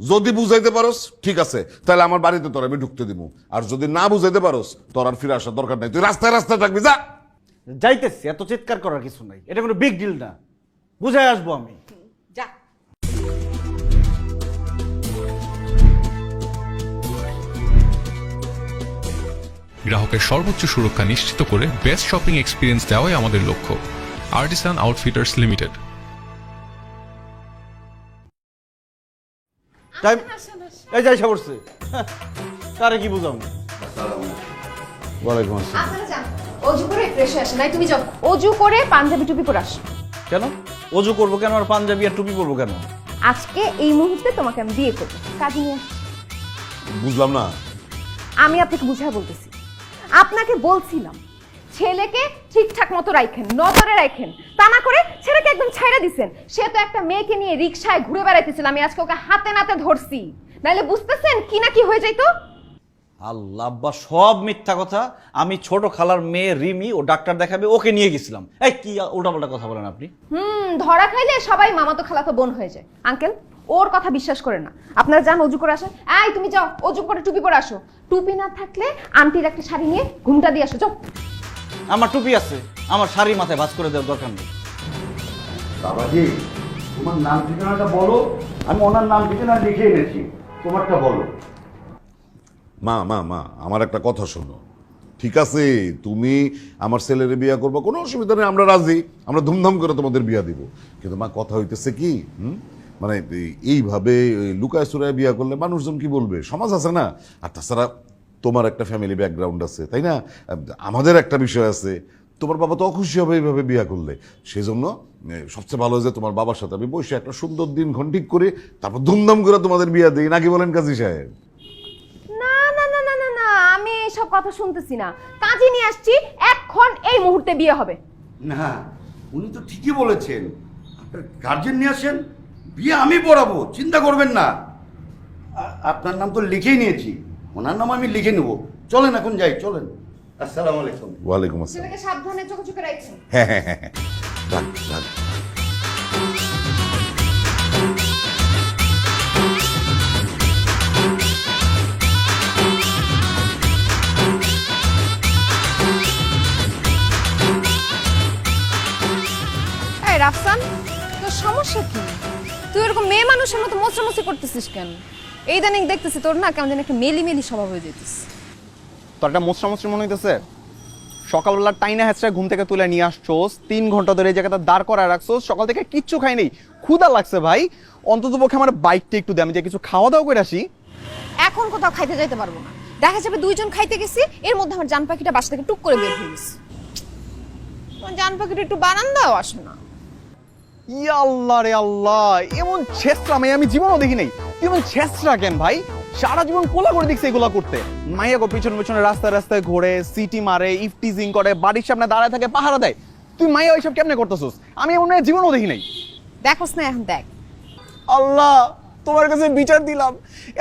S4: যদি বুঝাইতে পারোস ঠিক আছে, তাহলে আমার বাড়িতে তোর আমি ঢুকতে দিব। আর যদি না বুঝাইতে পারোস, তোর আর ফিরে আসার দরকার নাই, তুই রাস্তায় রাস্তায় থাকবি। যা।
S5: যাইতেছি, এত চিৎকার করার কিছু নাই, এটা কোনো বিগ ডিল না, বুঝাই আসবো আমি।
S3: যা।
S1: গ্রাহকের সর্বোচ্চ সুরক্ষা নিশ্চিত করে বেস্ট শপিং এক্সপিরিয়েন্স দেওয়াই আমাদের লক্ষ্য। Artisan Outfitters limited.
S5: টাইম এই যাই সাবরছে, কারে কি বুঝাম?
S4: ওয়ালাইকুম আসসালাম।
S2: আপনারা যান, অজু করে ফ্রেশ হয়ে আসেন। নাই তুমি যাও, অজু করে পাঞ্জাবি টুপি পরে আসো।
S5: কেন অজু করবো কেন, আর পাঞ্জাবি আর টুপি পরবো কেন?
S2: আজকে এই মুহূর্তে তোমাকে আমি বিয়ে করবো, কাজে নিয়ে আসছি।
S4: বুঝলাম না।
S2: আমি আপনাকে বুঝায় বলতেছি, আপনাকে বলছিলাম ছেলেকে ঠিকঠাক মতো রাখেন, নজরে রাখেন, তা না করে ছেলেকে একদম ছাইড়া দিছেন। সে তো একটা মেয়েকে নিয়ে রিকশায় ঘুরে বেড়াইতেছিল, আমি আজকে ওকে হাতে নাতে ধরছি, নাইলে বুঝতেছেন কি না কি হয়ে যাইতো।
S5: আল্লাহ আব্বা, সব মিথ্যা কথা। আমি ছোট খালার মেয়ে রিমি ও ডাক্তার দেখাবে ওকে নিয়ে গেছিলাম। এই কি উল্টাপাল্টা কথা বলেন আপনি?
S2: ধরা খাইলে সবাই মামাতো খালাতো বোন হয়ে যায়। আঙ্কেল, ওর কথা বিশ্বাস করে না। আপনারা যান, অজু করে আসেন। এই তুমি যাও, অজু করে টুপি পরে আসো। টুপি না থাকলে আন্টির একটা শাড়ি নিয়ে ঘুমটা দিয়ে আসো, যাও।
S5: আমার টুপি আছে, আমার শাড়ি মাথায় ভাঁজ করে দেওয়ার দরকার নেই।
S10: বাবাজি, তোমার নাম ঠিকানাটা বলো, আমি ওনার নাম ঠিকানা লিখে এনেছি, তোমারটা বলো।
S4: মা মা মা আমার একটা কথা শোনো। ঠিক আছে, তুমি আমার ছেলের বিয়া করবো, কোনো অসুবিধা নেই, আমরা রাজি, আমরা ধুমধাম করে তোমাদের বিয়া দিব। কিন্তু মা কথা হইতেছে কি, মানে এইভাবে লুকায় চুরায় বিয়া করলে মানুষজন কি বলবে, সমাজ আছে না। আর তাছাড়া তোমার একটা ফ্যামিলি ব্যাকগ্রাউন্ড আছে, তাই না? আমাদের একটা বিষয় আছে। তোমার বাবা তো অখুশি হবে এইভাবে বিয়া করলে। সেই জন্য সবচেয়ে ভালো যে তোমার বাবার সাথে আমি বসে একটা সুন্দর দিনক্ষণ ঠিক করে তারপর ধুমধাম করে তোমাদের বিয়া দিই, নাকি বলেন কাজী সাহেব?
S2: না না না না না না, আমি এইসব কথা শুনতেছি না। কাজে নিয়ে আসছি, এখন এই মুহূর্তে বিয়ে হবে।
S10: না, উনি তো ঠিকই বলেছেন, আপনার গার্জেন নিয়ে আসেন, বিয়ে আমি পড়াবো, চিন্তা করবেন না। আপনার নাম তো লিখেই নিয়েছি, ওনার নাম আমি লিখে নেব। চলেন এখন যাই, চলেন। আসসালামু আলাইকুম।
S4: ওয়ালাইকুম আসসালাম।
S2: ছেলেকে সাবধানে চোখে চোখে রাখছেন।
S4: হ্যাঁ হ্যাঁ হ্যাঁ, রাখ রাখ।
S2: এই রাফসান, তোর সমস্যা কি? তুই এরকম মেয়ে মানুষের মতো মোচড়ামুচি করতেছিস কেন? এই দানিক দেখতেছি তোর না কেমন যেন একটা মেলি মেলি স্বভাব হয়ে যেতিস।
S7: তোর একটা মোচড়ামোচড়ি মনে হইতেছে? সকালবেলা টাইনা হ্যাচড়া ঘুম থেকে তুলে নিয়ে আসছোস, 3 ঘন্টা ধরে এই জায়গাটা দাঁড় করায় রাখছোস, সকাল থেকে কিচ্ছু খাই নেই, ক্ষুধা লাগছে ভাই। অন্তত পক্ষে আমার বাইকটা একটু দে, আমি যে কিছু খাওয়া দাওয়া করে আসি।
S2: এখন কোথাও খাইতে যাইতে পারবো না। দেখা যাবে দুইজন খাইতে গেছি, এর মধ্যে আমার জান পাখিটা বাসা থেকে টুক করে বের হয়ে গেছে। তোমার জান পাখিটা একটু বারান্দাও আসে না।
S7: ইয়া আল্লাহ রে আল্লাহ, এমন ছেঁচড়া মেয়ে আমি জীবনও দেখি নাই। তুই এমন ছেঁচড়া কেন ভাই? সারা জীবন কোলা করে দেখছি এগুলা করতে। মাইয়া গো পিছনে পিছনে রাস্তায় রাস্তায় ঘোরে, সিটি মারে, ইফটিজিং করে, বাড়ির সামনে দাঁড়ায় থাকে, পাহারা দেয়। তুই মাইয়া ওইসব কেমনে করতেছিস? আমি এমন মেয়ে জীবনও দেখি নাই।
S2: দেখোস না, এখন দেখ।
S7: আল্লাহ, তোমার কাছে বিচার দিলাম,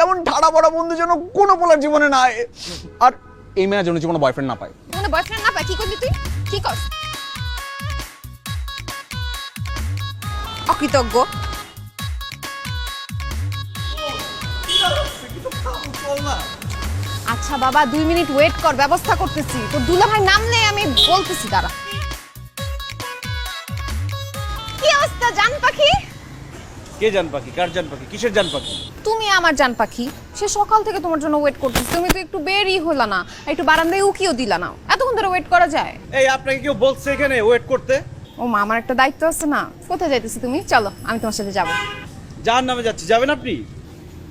S7: এমন ঠাড়া পড়া বন্ধু যেন কোনো পোলার জীবনে না। আর এই মেয়ের জন্য জীবনে বয়ফ্রেন্ড না পায়।
S2: মানে বয়ফ্রেন্ড না পায়? কি করলি তুই? কি কর? অকৃতজ্ঞ। আচ্ছা বাবা, 2 মিনিট ওয়েট কর, ব্যবস্থা করতেছি। তোর দুলা ভাই নামলে আমি বলতেছি, দাঁড়া। কি অবস্থা জান পাখি?
S5: কে জান পাখি? কার জান পাখি? কিসের জান পাখি?
S2: তুমি আমার জান পাখি। সে সকাল থেকে তোমার জন্য ওয়েট করতেছি, তুমি তো একটু বেরই হলা না, একটু বারান্দায় উকিও দিলা না। এতক্ষণ ধরে ওয়েট করা যায়?
S5: এই আপনাকে কেউ বলছে এখানে ওয়েট করতে?
S2: ও মা, আমার একটা দায়িত্ব আছে না। কোথায় যাইতেছি তুমি? চলো, আমি তোমার সাথে যাবো।
S5: জাহান্নামে যাচ্ছি, যাবেন আপনি?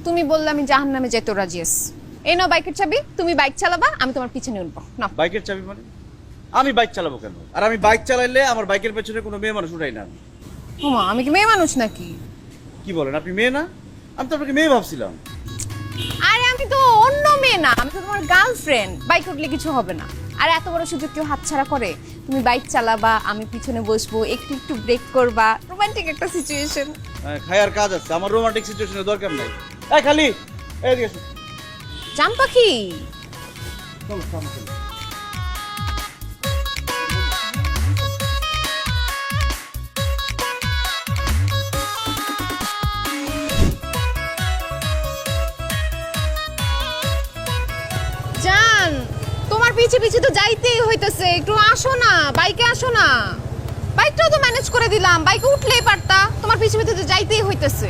S2: তুমি বললে আমি জাহান্নামে যেতে রাজি আছি। এই নাও বাইকের চাবি, তুমি বাইক চালাবা, আমি তোমার পিছনে উঠবো। না,
S5: বাইকের চাবি মানে? আমি বাইক চালাবো কেন? আর আমি বাইক চালাইলে আমার বাইকের পেছনে কোনো মেয়ে মানুষ উঠাই না।
S2: ও মা, আমি কি মেয়ে মানুষ নাকি?
S5: কি বলেন, আপনি মেয়ে না? আমি তো আপনাকে মেয়ে ভাবছিলাম।
S2: আরে আমি তো অন্য মেয়ে না, আমি তো তোমার গার্লফ্রেন্ড। বাইক উঠলে কিছু হবে না। আর এত বড় সুযোগ কেউ হাতছাড়া করে? তুমি বাইক চালাবা, আমি পিছনে বসবো, একটু একটু ব্রেক করবা, রোমান্টিক একটা সিচুয়েশন।
S5: খায়ার কাজ আছে, আমার রোমান্টিক সিচুয়েশনের দরকার নাই। এই খালি এদিকে এসো।
S2: জান পাখি, জান, তোমার পিছে পিছে তো যাইতেই হইতেছে, একটু আসো না, বাইকে আসো না। বাইকটাও তো ম্যানেজ করে দিলাম, বাইকে উঠলেই পারতা। তোমার পিছে পিছে তো যাইতেই হইতেছে।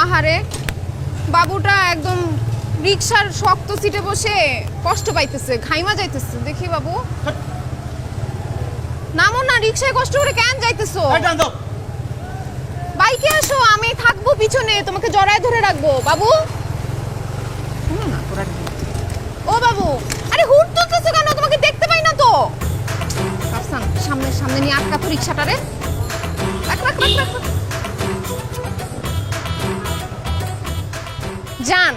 S2: আহারে, বাবুটা একদম রিকশার শক্ত সিটে বসে কষ্ট পাইতেছে, ঘাইমা যাইতেছে। দেখি বাবু, নামো না, রিকশায় কষ্ট করে কেন যাইতেছো? বাইকে আসো, আমি থাকবো পিছনে, তোমাকে জড়ায় ধরে রাখবো। বাবু, শোনো না, ও বাবু, আরে হুট তুলতেছো কেন? তোমাকে দেখতে পাই না তো। আফসান, সামনে সামনে নিয়ে আটকা তো রিকশাটারে। রাখ রাখ রাখ রাখ। জান,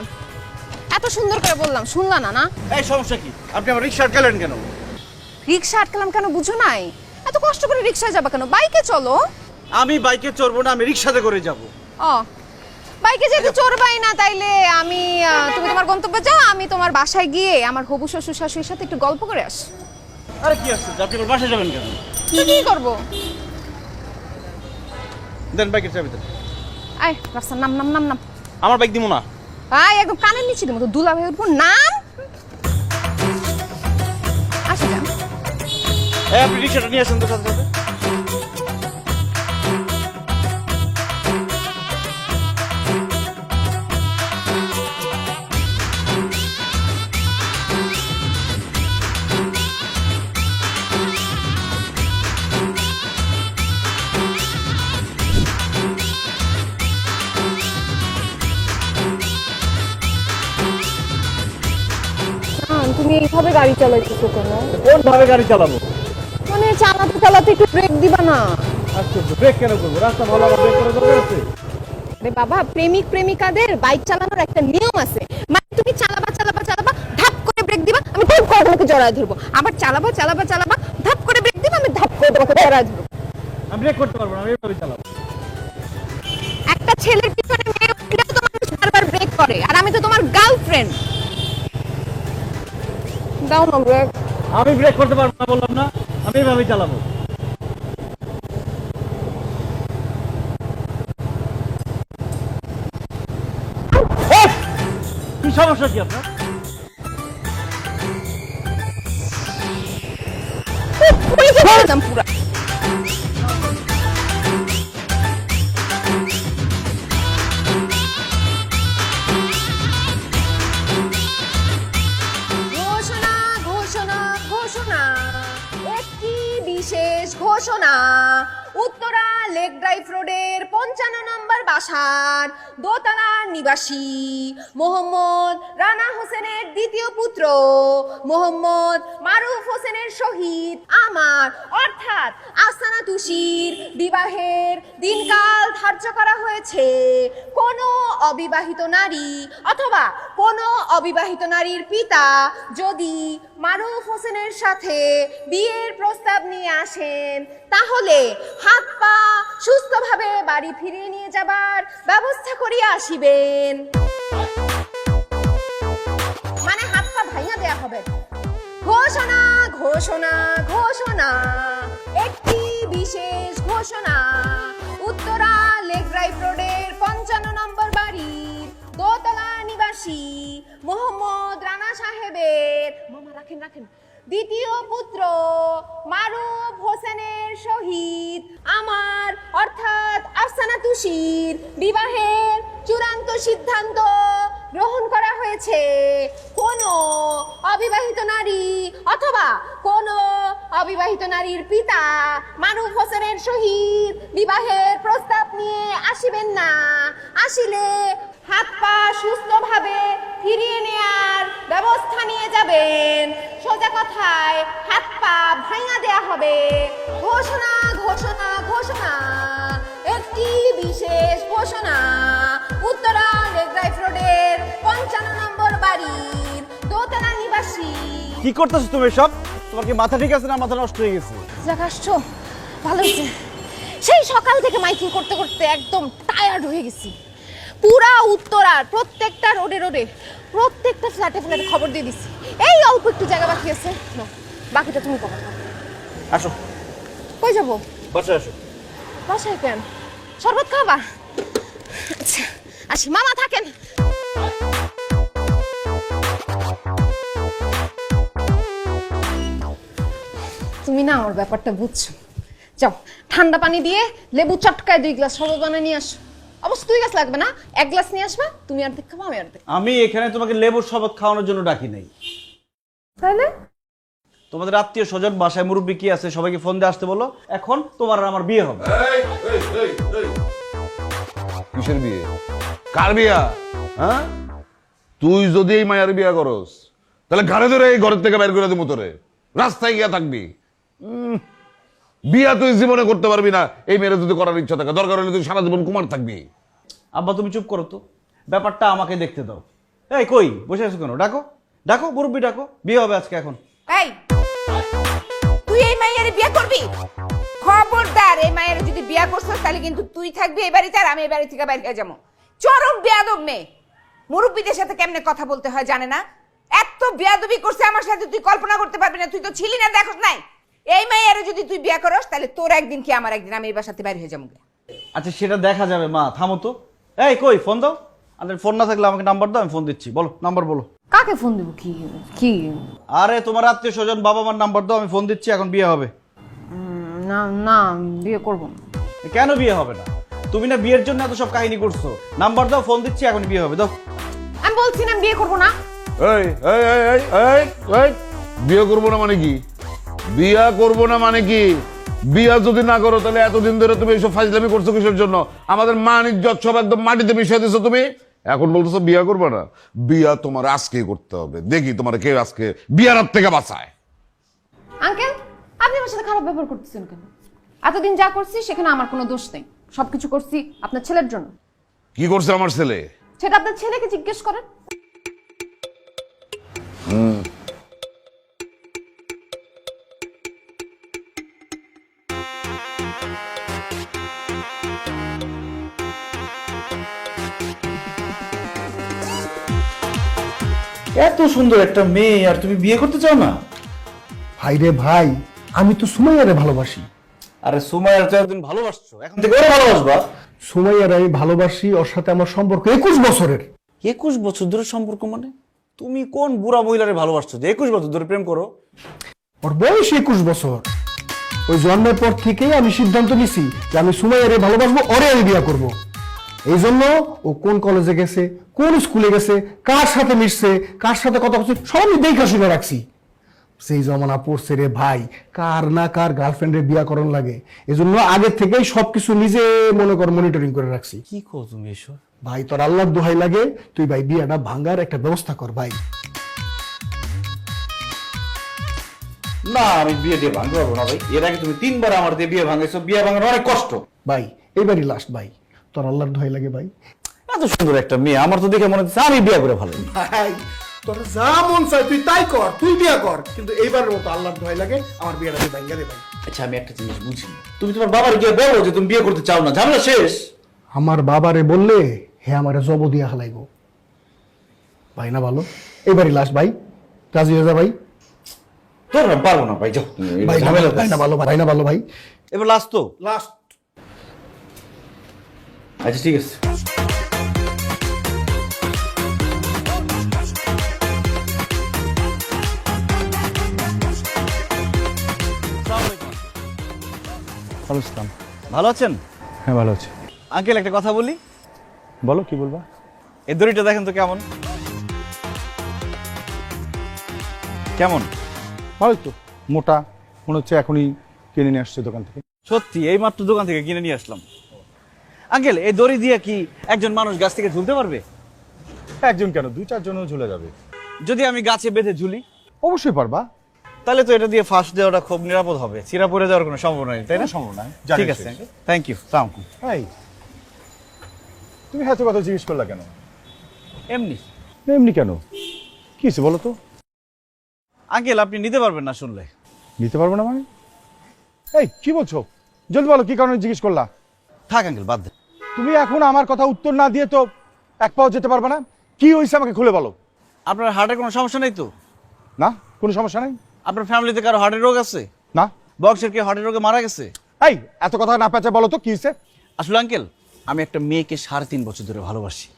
S2: এত সুন্দর করে বললাম, শুনলা না? না,
S5: এই সমস্যা কি? আপনি আমার রিকশা আটকালেন কেন?
S2: রিকশা আটকালাম কেন বুঝো নাই? এত কষ্ট করে রিকশায় যাবা কেন? বাইকে চলো।
S5: আমি বাইকে চড়বো না, আমি রিকশাতে করে যাব।
S2: ও, বাইকে যেতে চড়বাই না, তাইলে আমি তুমি তোমার গন্তব্যে যাও, আমি তোমার বাসায় গিয়ে আমার হবু শ্বশুর শাশুড়ির সাথে একটু গল্প করে আস।
S5: আরে কি আসছে, আপনি আমার বাসায় যাবেন কেন?
S2: কি করবো?
S5: দেন বাইকের চাবি দেন।
S2: আয় রাস্তার নাম নাম নাম নাম।
S5: আমার বাইক দিব না।
S2: আয় একদম কানের নিচে দেবো তো, দুলা ভাই উঠবো নাম। আসে যান।
S5: আপনি রিক্সাটা নিয়ে আসেন তো সাথে সাথে।
S2: তুমি এইভাবে গাড়ি চালাইতেছো কেন?
S5: কোন ভাবে গাড়ি চালাবো?
S2: মানে চালাতে চালাতে একটু ব্রেক দিবা না?
S5: আচ্ছা ব্রেক কেন করবো? রাস্তা ভালো হবে, ব্রেক করার দরকার আছে?
S2: আরে বাবা, প্রেমিক প্রেমিকাদের বাইক চালানোর একটা নিয়ম আছে। মানে তুমি চালাবা চালাবা চালাবা, ধাপ করে ব্রেক দিবা, আমি ধাপ করে তোমাকে জড়ায় ধরবো। আবার চালাবা চালাবা চালাবা, ধাপ করে ব্রেক দিবা, আমি ধাপ করে তোমাকে জড়ায় ধরবো।
S5: আমি ব্রেক করতে পারবো না, আমি এইভাবে চালাবো।
S2: একটা ছেলের পিছনে মেয়ে উঠলেও তো মানুষ বারবার ব্রেক করে, আর আমি তো তোমার গার্লফ্রেন্ড। দাও না ব্রেক।
S5: আমি ব্রেক করতে পারবো না বললাম না, আমি এইভাবে চালাবো। কি সমস্যা কি আপনার?
S2: পুরা ঘোষণা ঘোষণা ঘোষণা, একটি বিশেষ ঘোষণা। উত্তরা লেক ড্রাইভ রোডের 55 নম্বর বাসার দোতলার নিবাসী মোহাম্মদ রানা হোসেনের দ্বিতীয় পুত্র মোহাম্মদ মারুফ হোসেনের সহিত আমার অর্থাৎ আফসানা তুষির বিবাহের দিনকাল ধার্য করা হয়েছে। কোনো অবিবাহিত নারী অথবা কোনো অবিবাহিত নারীর পিতা যদি মারুফ হোসেনের সাথে বিয়ের প্রস্তাব নিয়ে আসেন, তাহলে হাত পা সুস্থভাবে বাড়ি ফিরিয়ে নিয়ে যাবার ব্যবস্থা করিয়া আসিবেন। মানে হাত পা ভাইয়া দেয়া হবে। ঘোষণা ঘোষণা ঘোষণা, একটি বিশেষ ঘোষণা। উত্তরা লেক ড্রাইভ রোডের 55 নম্বর বাড়ির দোতলা নিবাসী মোহাম্মদ রানা সাহেবের মামা রাখেন রাখেন দ্বিতীয় পুত্র মারুফ হোসেনের সহিত আমার অর্থাৎ আফসানা তুষির বিবাহের চূড়ান্ত সিদ্ধান্ত গ্রহণ করা হয়েছে। কোনো অবিবাহিত নারী অথবা কোনো অবিবাহিত নারীর পিতা মারুফ হোসেনের সহিত বিবাহের প্রস্তাব নিয়ে আসিবেন না। আসিলে হাত পা সুস্থভাবে ফিরিয়ে নেয়ার ব্যবস্থা নিয়ে যাবেন। সোজা কথায় হাত পা ভাঙা দেয়া হবে। ঘোষণা ঘোষণা ঘোষণা, একটি বিশেষ ঘোষণা। উত্তরা লেক ড্রাইভ রোডের 55 নম্বর বাড়ির দোতলা নিবাসী।
S5: কি করতেছো তুমি সব? তোমার কি মাথা ঠিক আছে না মাথা নষ্ট হয়ে গেছে?
S2: যাক আসছো, ভালো হয়েছে। সেই সকাল থেকে মাইকিং করতে করতে একদম টায়ার্ড হয়ে গেছি। পুরা উত্তরার প্রত্যেকটা রোডে রোডে প্রত্যেকটা ফ্ল্যাটে ফ্ল্যাটে খবর দিয়ে দিছি। এই অল্প একটু জায়গা বাকি আছে, নাও, বাকিটা তুমি কভার করো।
S5: আসো।
S2: কই যাবো?
S5: বাসায় আসো।
S2: বাসায় কেন? শরবত খাবা? আচ্ছা আসি, মামা থাকেন। তুমি না আমার ব্যাপারটা বুঝছো। যাও ঠান্ডা পানি দিয়ে লেবু চটকায় 2 গ্লাস শরবত বানিয়ে নিয়ে আসো। অবশ্য 2 গ্লাস লাগবে না, 1 গ্লাস নিয়ে আসবা। তুমি অর্ধেক খাবো, আমি অর্ধেক।
S5: আমি এখানে তোমাকে লেবুর শরবত খাওয়ানোর জন্য ডাকি নাই।
S2: তাহলে
S5: তোমাদের আত্মীয় স্বজন বাসায় মুরব্বী কি আছে সবাইকে ফোন দিয়ে আসতে বলো। এখন তোমার আর আমার বিয়ে হবে।
S4: কিসের বিয়ে? কার বিয়া? হ্যাঁ, তুই যদি এই মায়ের বিয়া করস তাহলে ঘরে ধরে এই ঘরের থেকে বের করে দেবো তোরে, রাস্তায় গিয়া থাকবি। বিয়া তুই জীবনে করতে পারবি না। এই মেয়ের যদি করার ইচ্ছা থাকে, দরকার হলে তুই সারা জীবন কুমার থাকবি।
S5: আব্বা তুমি চুপ করো তো, ব্যাপারটা আমাকে দেখতে দাও। এই কই বসে আছো কেন? ডাকো ডাকো, মুরব্বী ডাকো, বিয়ে হবে আজকে। এখন
S3: এই তুই এই মাইয়ারে বিয়ে করবি? খবরদার, এই মাইয়ারে যদি বিয়ে করছস তাহলে কিন্তু তুই থাকবি এই বাড়িতে আর আমি এই বাড়ি থেকে বাইরে হয়ে যাবো। চরম বেয়াদব মেয়ে। মুরব্বীদের সাথে কেমনে কথা বলতে হয় জানে না। এত বেয়াদবি করছে আমার সাথে, তুই কল্পনা করতে পারবি না। তুই তো ছিলি না, দেখোস নাই। এই মেয়ের যদি তুই বিয়ে করস তাহলে তোর একদিন কি আমার একদিন, আমি এই বাসাতে বাইরে হয়ে যাবো।
S5: আচ্ছা সেটা দেখা যাবে মা, থামো তো। এই কই ফোন দাও। আমাদের ফোন না থাকলে আমাকে নাম্বার দাও, আমি ফোন দিচ্ছি। বলো নাম্বার বলো।
S2: কাকে ফোন দেবো? কি কি?
S5: আরে তোমার আত্মীয় স্বজন, বাবা মার নাম্বার দাও, আমি ফোন দিচ্ছি। এখন বিয়ে হবে?
S2: না না, বিয়ে করবো না।
S5: কেন বিয়ে হবে না? তুমি না বিয়ের জন্য এত সব কাহিনী করছো। নাম্বার দাও, ফোন দিচ্ছি, এখন বিয়ে হবে। দাও।
S2: আমি বলছি না বিয়ে করবো না।
S4: এই এই এই এই এই এই বিয়ে করবো না মানে কি? বিয়া করবো না মানে কি? বিয়া যদি না করো তাহলে এতদিন ধরে তুমি এইসব ফাজলামি করছো কিসের জন্য? আমাদের মান ইজ্জত সব একদম মাটিতে মিশিয়ে দিছো তুমি। এখন বলতেছো বিয়া করবে না? বিয়া তোমার আজকেই করতে হবে। দেখি তোমার কে আজকে বিয়ার হাত থেকে বাঁচায়।
S2: আঙ্কেল, আপনি আমার সাথে খারাপ ব্যবহার করতেছেন কেন? এতদিন যা করছি সেখানে আমার কোনো দোষ নেই। সবকিছু করছি আপনার ছেলের জন্য।
S4: কি করছে আমার ছেলে?
S2: সেটা আপনার ছেলেকে জিজ্ঞেস করেন।
S5: এত সুন্দর একটা মেয়ে আর তুমি বিয়ে করতে চাও না?
S6: ভাই রে ভাই, আমি তো সুমাইয়ারে ভালোবাসি।
S5: আরে সুমাইয়ার তো একদিন ভালোবাসছো, এখন থেকে ওরে ভালোবাসবা।
S6: সুমাইয়ার আমি ভালোবাসি, ওর সাথে আমার সম্পর্ক 21 বছরের।
S5: 21 বছর ধরে সম্পর্ক? মানে তুমি কোন বুড়া মহিলারে ভালোবাসছো যে 21 বছর ধরে প্রেম করো?
S6: ওর বয়স 21 বছর। ওই জন্মের পর থেকেই আমি সিদ্ধান্ত নিছি যে আমি সুমাইয়ারে ভালোবাসবো, ওরে আমি বিয়ে করব। এই জন্য ও কোন কলেজে গেছে, কোন স্কুলে গেছে, কার সাথে মিশছে, কার সাথে কথা বলছে, সব আমি দেখা শুনে রাখছি। সেই জমানা পড়ছে রে ভাই, কার না কার গার্লফ্রেন্ডের বিয়া করণ লাগে। এজন্য আগে থেকেই সবকিছু নিজে মনে কর মনিটরিং করে রাখছি।
S5: কি কো তুমি এসব?
S6: ভাই তোর আল্লাহর দোহাই লাগে, তুই ভাই বিয়াটা ভাঙার একটা ব্যবস্থা কর ভাই।
S5: না আমি বিয়ে দিয়ে ভাঙতে পারবো না ভাই। এর আগে তুমি 3 বার আমার দিয়ে বিয়ে ভাঙাইছো, বিয়ে ভাঙানো অনেক কষ্ট।
S6: ভাই এইবারই লাস্ট ভাই, তোর আল্লাহর দোহাই লাগে ভাই।
S5: এত সুন্দর একটা মেয়ে আমার তো দেখে মনে হচ্ছে আমি বিয়ে করে ভালো।
S6: ভাই তোর যা মন চায় তুই তাই কর, তুই বিয়া কর, কিন্তু এইবারের মতো আল্লাহর দোহাই লাগে আমার বিয়েটা তুই ভাঙা দে ভাই।
S5: আচ্ছা আমি একটা জিনিস বুঝি না, তুমি তোমার বাবার গিয়ে বলো যে তুমি বিয়ে করতে চাও না, ঝামেলা শেষ।
S6: আমার বাবারে বললে হে আমারে জব দিয়া হালাইব ভাই। না ভালো, এবারই লাস্ট ভাই, রাজি হয়ে যা ভাই।
S5: তোর আমি পারবো না ভাই, যাও।
S6: ভাই
S5: ঝামেলা
S6: ভাই না ভালো, ভাই না ভালো ভাই।
S5: এবার লাস্ট তো।
S6: লাস্ট।
S5: আচ্ছা ঠিক আছে। ভালো আছেন?
S6: হ্যাঁ ভালো আছে।
S5: আঙ্কেল একটা কথা বলি।
S6: বলো কি বলবা?
S5: এই দড়িটা দেখেন তো কেমন কেমন?
S6: ভালো তো, মোটা মনে হচ্ছে এখনই কিনে নিয়ে আসছে দোকান থেকে।
S5: সত্যি এই মাত্র দোকান থেকে কিনে নিয়ে আসলাম। আঙ্কেল এই দড়ি দিয়ে কি একজন মানুষ গাছ থেকে ঝুলতে পারবে?
S6: একজন কেন, 2-4 জনও ঝুলে যাবে।
S5: যদি আমি গাছে বেঁধে ঝুলি?
S6: অবশ্যই পারবা।
S5: তাহলে তো এটা দিয়ে ফাঁস দেওয়াটা খুব নিরাপদ হবে, চিরা পড়ে যাওয়ার কোনো সম্ভাবনা নেই, তাই না?
S6: সম্ভব নয়।
S5: ঠিক আছে, থ্যাংক ইউ। সালাম।
S6: এই তুমি এত কথা জিজ্ঞেস করলা কেন?
S5: এমনি।
S6: এমনি কেন, কি হয়েছে বলো তো?
S5: আঙ্কেল আপনি নিতে পারবেন না শুনলে।
S6: নিতে পারবো না মানে? এই কি বলছো, জলদি বলো কি কারণে জিজ্ঞেস করলা?
S5: থাক আঙ্কেল বাদ দেন।
S6: তুমি এখন আমার কথা উত্তর না দিয়ে তো এক পাও যেতে পারবে না। কি হয়েছে আমাকে খুলে বলো।
S5: আপনার হার্টের কোনো সমস্যা নেই তো?
S6: না, কোনো সমস্যা নেই।
S5: আপনার ফ্যামিলিতে কারো হার্টের রোগ আছে?
S6: না।
S5: বংশের কেউ হার্টের রোগে মারা গেছে?
S6: এই এত কথা না পেঁচে বলো তো কি হয়েছে।
S5: আসলে আঙ্কেল আমি একটা মেয়েকে 3.5 বছর ধরে ভালোবাসি,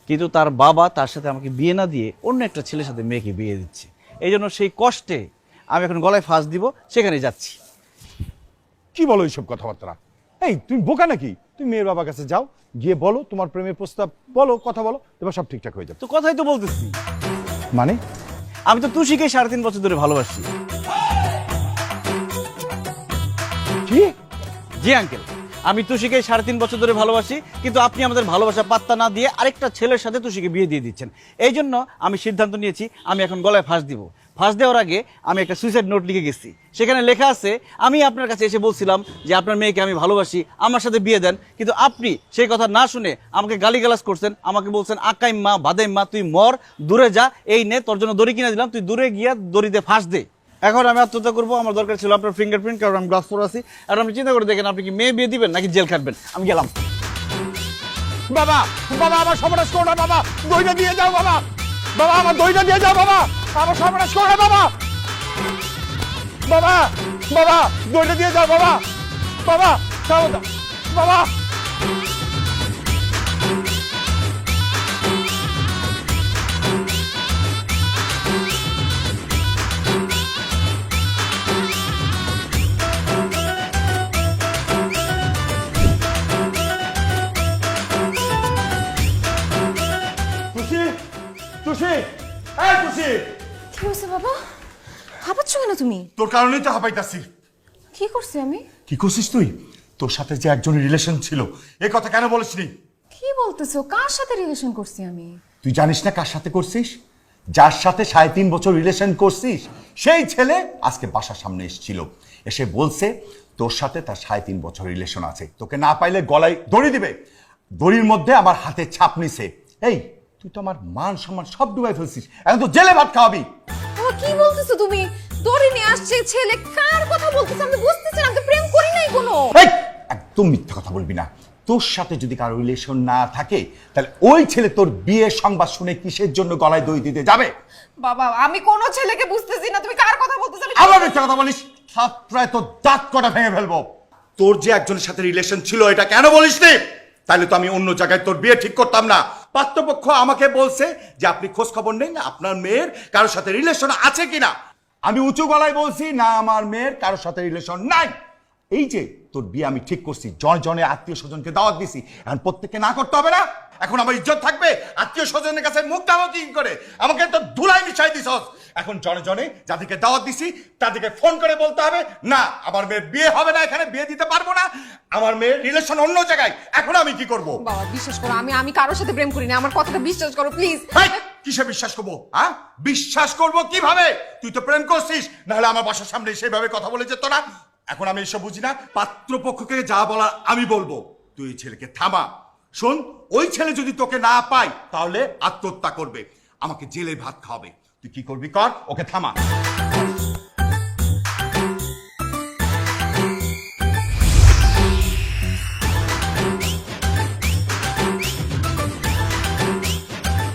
S5: কিন্তু তার বাবা তার সাথে আমাকে বিয়ে না দিয়ে অন্য একটা ছেলের সাথে মেয়েকে বিয়ে দিচ্ছে। এই জন্য সেই কষ্টে আমি এখন গলায় ফাঁস দিব, সেখানে যাচ্ছি।
S6: কি বলো এইসব কথাবার্তা? এই তুমি বোকা নাকি? তুমি মেয়ের বাবার কাছে যাও, গিয়ে বলো তোমার প্রেমের প্রস্তাব, বলো কথা বলো, এবার সব ঠিকঠাক হয়ে যাবে।
S5: তো কথাই তো বলতেছি।
S6: মানে
S5: আমি তো তুষিকে 3.5 বছর ধরে ভালোবাসি।
S6: কি?
S5: জি আঙ্কেল, আমি তুষিকে 3.5 বছর ধরে ভালোবাসি, কিন্তু আপনি আমাদের ভালোবাসা পাত্তা না দিয়ে আরেকটা ছেলের সাথে তুষিকে বিয়ে দিয়ে দিচ্ছেন। এই জন্য আমি সিদ্ধান্ত নিয়েছি আমি এখন গলায় ফাঁস দিব। ফাঁস দেওয়ার আগে আমি একটা সুইসাইড নোট লিখে গেছি, সেখানে লেখা আছে আমি আপনার কাছে এসে বলছিলাম যে আপনার মেয়েকে আমি ভালোবাসি, আমার সাথে বিয়ে দেন, কিন্তু আপনি সেই কথা না শুনে আমাকে গালিগালাজ করছেন, আমাকে বলছেন আকাইম মা বাদাইম মা, তুই মর, দূরে যা, এই নে তোর জন্য দড়ি কিনে দিলাম, তুই দূরে গিয়া দড়িতে ফাঁস দে। এখন আমি আত্মহত্যা করবো, আমার দরকার ছিল আপনার ফিঙ্গারপ্রিন্ট, কারণ আমি গ্লাস পরে আছি। আর আপনি চিন্তা করে দেখেন আপনি কি মেয়ে বিয়ে দিবেন নাকি জেল খাটবেন। আমি গেলাম।
S10: বাবা বাবা আমার সর্বনাশ করো না বাবা, দইটা দিয়ে যাও বাবা, বাবা আমার দইটা দিয়ে যাও বাবা, আমার সর্বনাশ করো না বাবা, বাবা বাবা দইটা দিয়ে যাও বাবা, বাবা সাবধান বাবা। তুষি তুষি এই তুষি,
S2: কি হয়েছে বাবা? হাঁপাচ্ছ কেন তুমি?
S10: তোর কারণেই তো হাঁপাইতাছি।
S2: কি করছি আমি?
S10: কি করছিস তুই? তোর সাথে যে একজনের রিলেশন ছিল এই কথা কেন বলিসনি?
S2: কি বলতেছো? কার সাথে রিলেশন করছি আমি?
S10: তুই জানিস না কার সাথে করছিস? যার সাথে 3.5 বছর রিলেশন করছিস সেই ছেলে আজকে বাসার সামনে এসেছিল, এসে বলছে তোর সাথে তার 3.5 বছর রিলেশন আছে, তোকে না পাইলে গলায় দড়ি দিবে, দড়ির মধ্যে আমার হাতে ছাপ নিছে। এই তুই তো আমার মান সম্মান সব ডুবাই ফেলছিস, এখন তো জেলে ভাত খাওয়াবি।
S2: বাবা কি বলতেছো তুমি? দড়ি নিয়ে আসছে ছেলে, কার কথা বলতেছো আমি বুঝতেছি না, আমি তো প্রেম করি নাই কোনো।
S10: এই, একদম মিথ্যা কথা বলবি না। তোর সাথে যদি কারো রিলেশন না থাকে তাহলে ওই ছেলে তোর বিয়ের সংবাদ শুনে কিসের জন্য গলায় দই দিতে যাবে?
S2: বাবা আমি কোনো ছেলেকে বুঝতেছি না, তুমি কার কথা বলতেছো?
S10: আবার মিথ্যা কথা বলিস, থাপড়ায় তোর দাঁত কটা ভেঙে ফেলবো। তোর যে একজনের সাথে রিলেশন ছিল এটা কেন বলিস নি? তাহলে তো আমি অন্য জায়গায় তোর বিয়ে ঠিক করতাম না। পাত্রপক্ষ আমাকে বলছে যে আপনি খোঁজ খবর নেন আপনার মেয়ের কারোর সাথে রিলেশন আছে কিনা। আমি উঁচু গলায় বলছি না, আমার মেয়ের কারোর সাথে রিলেশন নাই। এই যে তোর বিয়ে আমি ঠিক করছি, জনে আত্মীয় স্বজনকে দাওয়াত দিছি, এখন প্রত্যেককে না করতে হবে না? এখন আমার ইজ্জত থাকবে? আত্মীয় স্বজনের কাছে মুখ দাও কি করে? আমাকে তো ধুলাই মিশাই দিছস। এখন জনে যাদেরকে দাওয়াত দিছি তাদেরকে ফোন করে বলতে হবে না আমার মেয়ের বিয়ে হবে না, এখানে বিয়ে দিতে পারবো না, আমার মেয়ের রিলেশন অন্য জায়গায়। এখন আমি কি করব?
S2: বাবা বিশ্বাস করো, আমি কারোর সাথে প্রেম করি না, আমার কথাটা বিশ্বাস করো প্লিজ।
S10: কিসে বিশ্বাস করবো? হ্যাঁ বিশ্বাস করবো কিভাবে? তুই তো প্রেম করছিস, নাহলে আমার বাসার সামনে সেইভাবে কথা বলে যেত না। এখন আমি এসব বুঝি না, পাত্রপক্ষকে যা বলার আমি বলবো। তুই এই ছেলেকে থামা। শোন, ওই ছেলে যদি তোকে না পায় তাহলে আত্মহত্যা করবে, আমাকে জেলে ভাত খাওয়াবে। তুই কি করবি কর, ওকে থামা।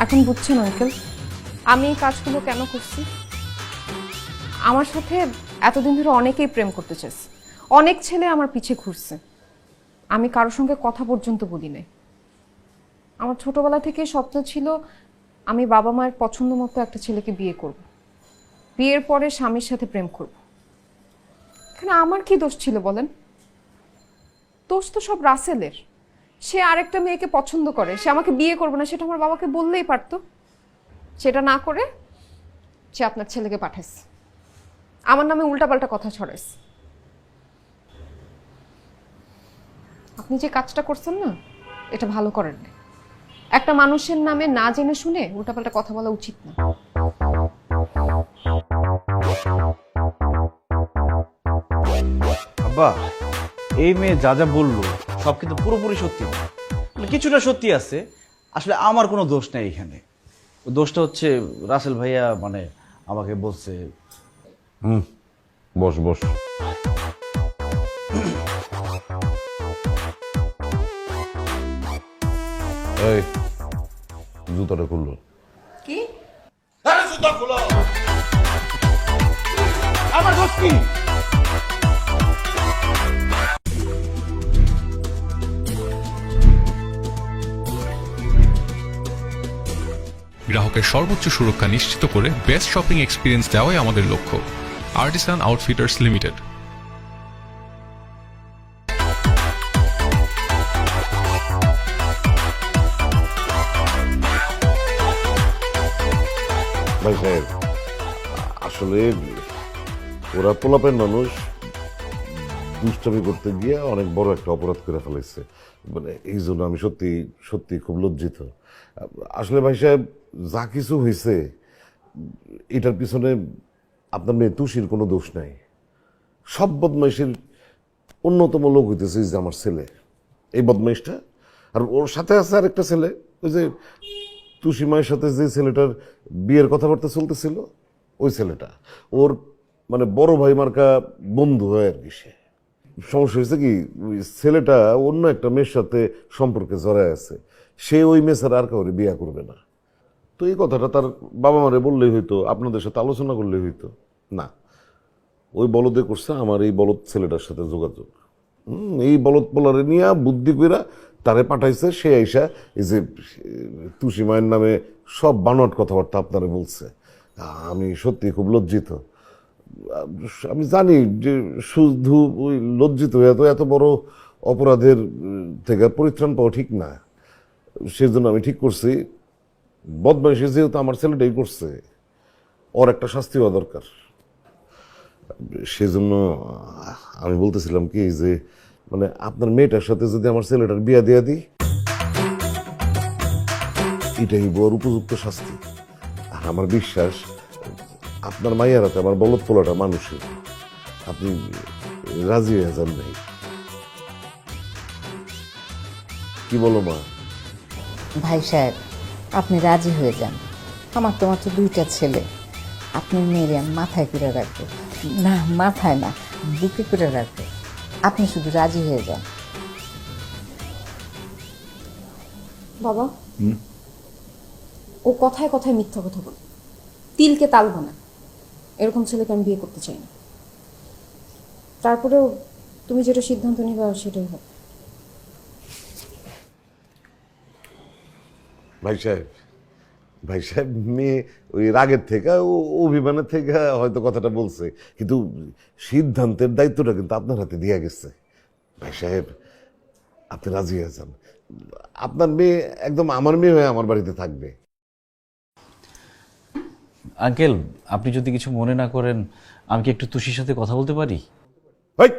S2: এখন বুঝছেন আঙ্কেল আমি এই কাজগুলো কেন করছি? আমার সাথে এতদিন ধরে অনেকেই প্রেম করতে চেয়েছে, অনেক ছেলে আমার পিছে ঘুরছে, আমি কারোর সঙ্গে কথা পর্যন্ত বলি নাই। আমার ছোটবেলা থেকে স্বপ্ন ছিল আমি বাবা মায়ের পছন্দ মতো একটা ছেলেকে বিয়ে করব, বিয়ের পরে স্বামীর সাথে প্রেম করব। এখানে আমার কি দোষ ছিল বলেন? দোষ তো সব রাসেলের। সে আরেকটা মেয়েকে পছন্দ করে, সে আমাকে বিয়ে করবে না, সেটা আমার বাবাকে বললেই পারতো। সেটা না করে সে আপনার ছেলেকে পাঠাইছে, আমার নামে উল্টাপাল্টা কথা ছড়াইছে। আপনি যে কাজটা করছেন না, এটা ভালো করেন না। একটা মানুষের নামে না জেনে শুনে উল্টাপাল্টা কথা বলা উচিত না।
S5: আব্বা, এই মেয়ে যা যা বললো সব কিন্তু পুরোপুরি সত্যি না, মানে কিছুটা সত্যি আছে। আসলে আমার কোনো দোষ নেই এখানে, দোষটা হচ্ছে রাসেল ভাইয়া মানে আমাকে বলছে।
S4: বস বস। এই জুতাটা খুললো।
S2: কি?
S10: জুতা খুলো। আমার দোষ কি?
S1: গ্রাহকের সর্বোচ্চ সুরক্ষা নিশ্চিত করে বেস্ট শপিং এক্সপিরিয়েন্স দেওয়াই আমাদের লক্ষ্য। Artisan Outfitters Limited.
S4: ভাই সাহেব, আসলে ওরা পোলাপের মানুষ দুষ্টামি করতে গিয়ে অনেক বড় একটা অপরাধ করে ফেলেছে, মানে এই জন্য আমি সত্যি সত্যি খুব লজ্জিত। আসলে ভাই সাহেব, যা কিছু হয়েছে এটার পিছনে আপনার মেয়ে তুষির কোনো দোষ নাই। সব বদমাইশের অন্যতম লোক হইতেছে যে আমার ছেলে, এই বদমাইশটা। আর ওর সাথে আছে আরেকটা ছেলে, ওই যে তুষি মায়ের সাথে যে ছেলেটার বিয়ের কথাবার্তা চলতেছিল, ওই ছেলেটা ওর মানে বড় ভাই মার্কা বন্ধু হয় আর কি। সে সমস্যা হয়েছে কি, ওই ছেলেটা অন্য একটা মেয়ের সাথে সম্পর্কে জড়ায় আছে, সে ওই মেসার আর কাউরে বিয়া করবে না। তো এই কথাটা তার বাবা মারে বললেই হইতো, আপনাদের সাথে আলোচনা করলেই হইতো। না, ওই বলদে করছে আমার এই বলদ ছেলেটার সাথে যোগাযোগ। এই বলদ পোলারে নিয়ে বুদ্ধি কইরা তারে পাঠাইছে। সে আইসা এই যে তুষি মায়ের নামে সব বানোয়াট কথাবার্তা আপনারে বলছে। আমি সত্যি খুব লজ্জিত। আমি জানি যে শুধু ওই লজ্জিত হয়ে তো এত বড় অপরাধের থেকে পরিত্রাণ পাওয়া ঠিক না। সেজন্য আমি ঠিক করছি, বদমাইশি যেহেতু আমার ছেলেটাই করছে, ওর একটা শাস্তি হওয়া দরকার। সেজন্য আমি বলতেছিলাম কি যে মানে আপনার মেয়েটার সাথে যদি আমার ছেলেটার বিয়া দিয়া দিই, এটাই বড় উপযুক্ত শাস্তি। আর আমার বিশ্বাস আপনার মাইয়ার হাতে আমার বলদ পোলাটা মানুষের। আপনি রাজি হয়ে যান ভাই, কি বলো মা?
S3: ভাই সাহেব, আপনি রাজি হয়ে যান। আমার তো মাত্র 2টা ছেলে। আপনি মেয়েরে আমি মাথায় করে রাখবো, না মাথায় না, বুকে করে রাখবো। আপনি শুধু রাজি হয়ে যান।
S2: বাবা, ও কথায় কথায় মিথ্যা কথা বলে, তিলকে তাল বানায়। এরকম ছেলেকে আমি বিয়ে করতে চাই না। তারপরেও তুমি যেটা সিদ্ধান্ত নিবা সেটাই হবে।
S4: ভাই সাহেব মেয়ে ওই রাগের থেকে ও অভিমানের থেকে হয়তো কথাটা বলছে, কিন্তু সিদ্ধান্তের দায়িত্বটা কিন্তু আপনার হাতে দিয়া গেছে। ভাই সাহেব, আপনি রাজি হয়ে যান। আপনার মেয়ে একদম আমার মেয়ে হয়ে আমার বাড়িতে থাকবে।
S5: আঙ্কেল, আপনি যদি কিছু মনে না করেন, আমি কি একটু তুষির সাথে কথা বলতে পারি?
S4: ভাই,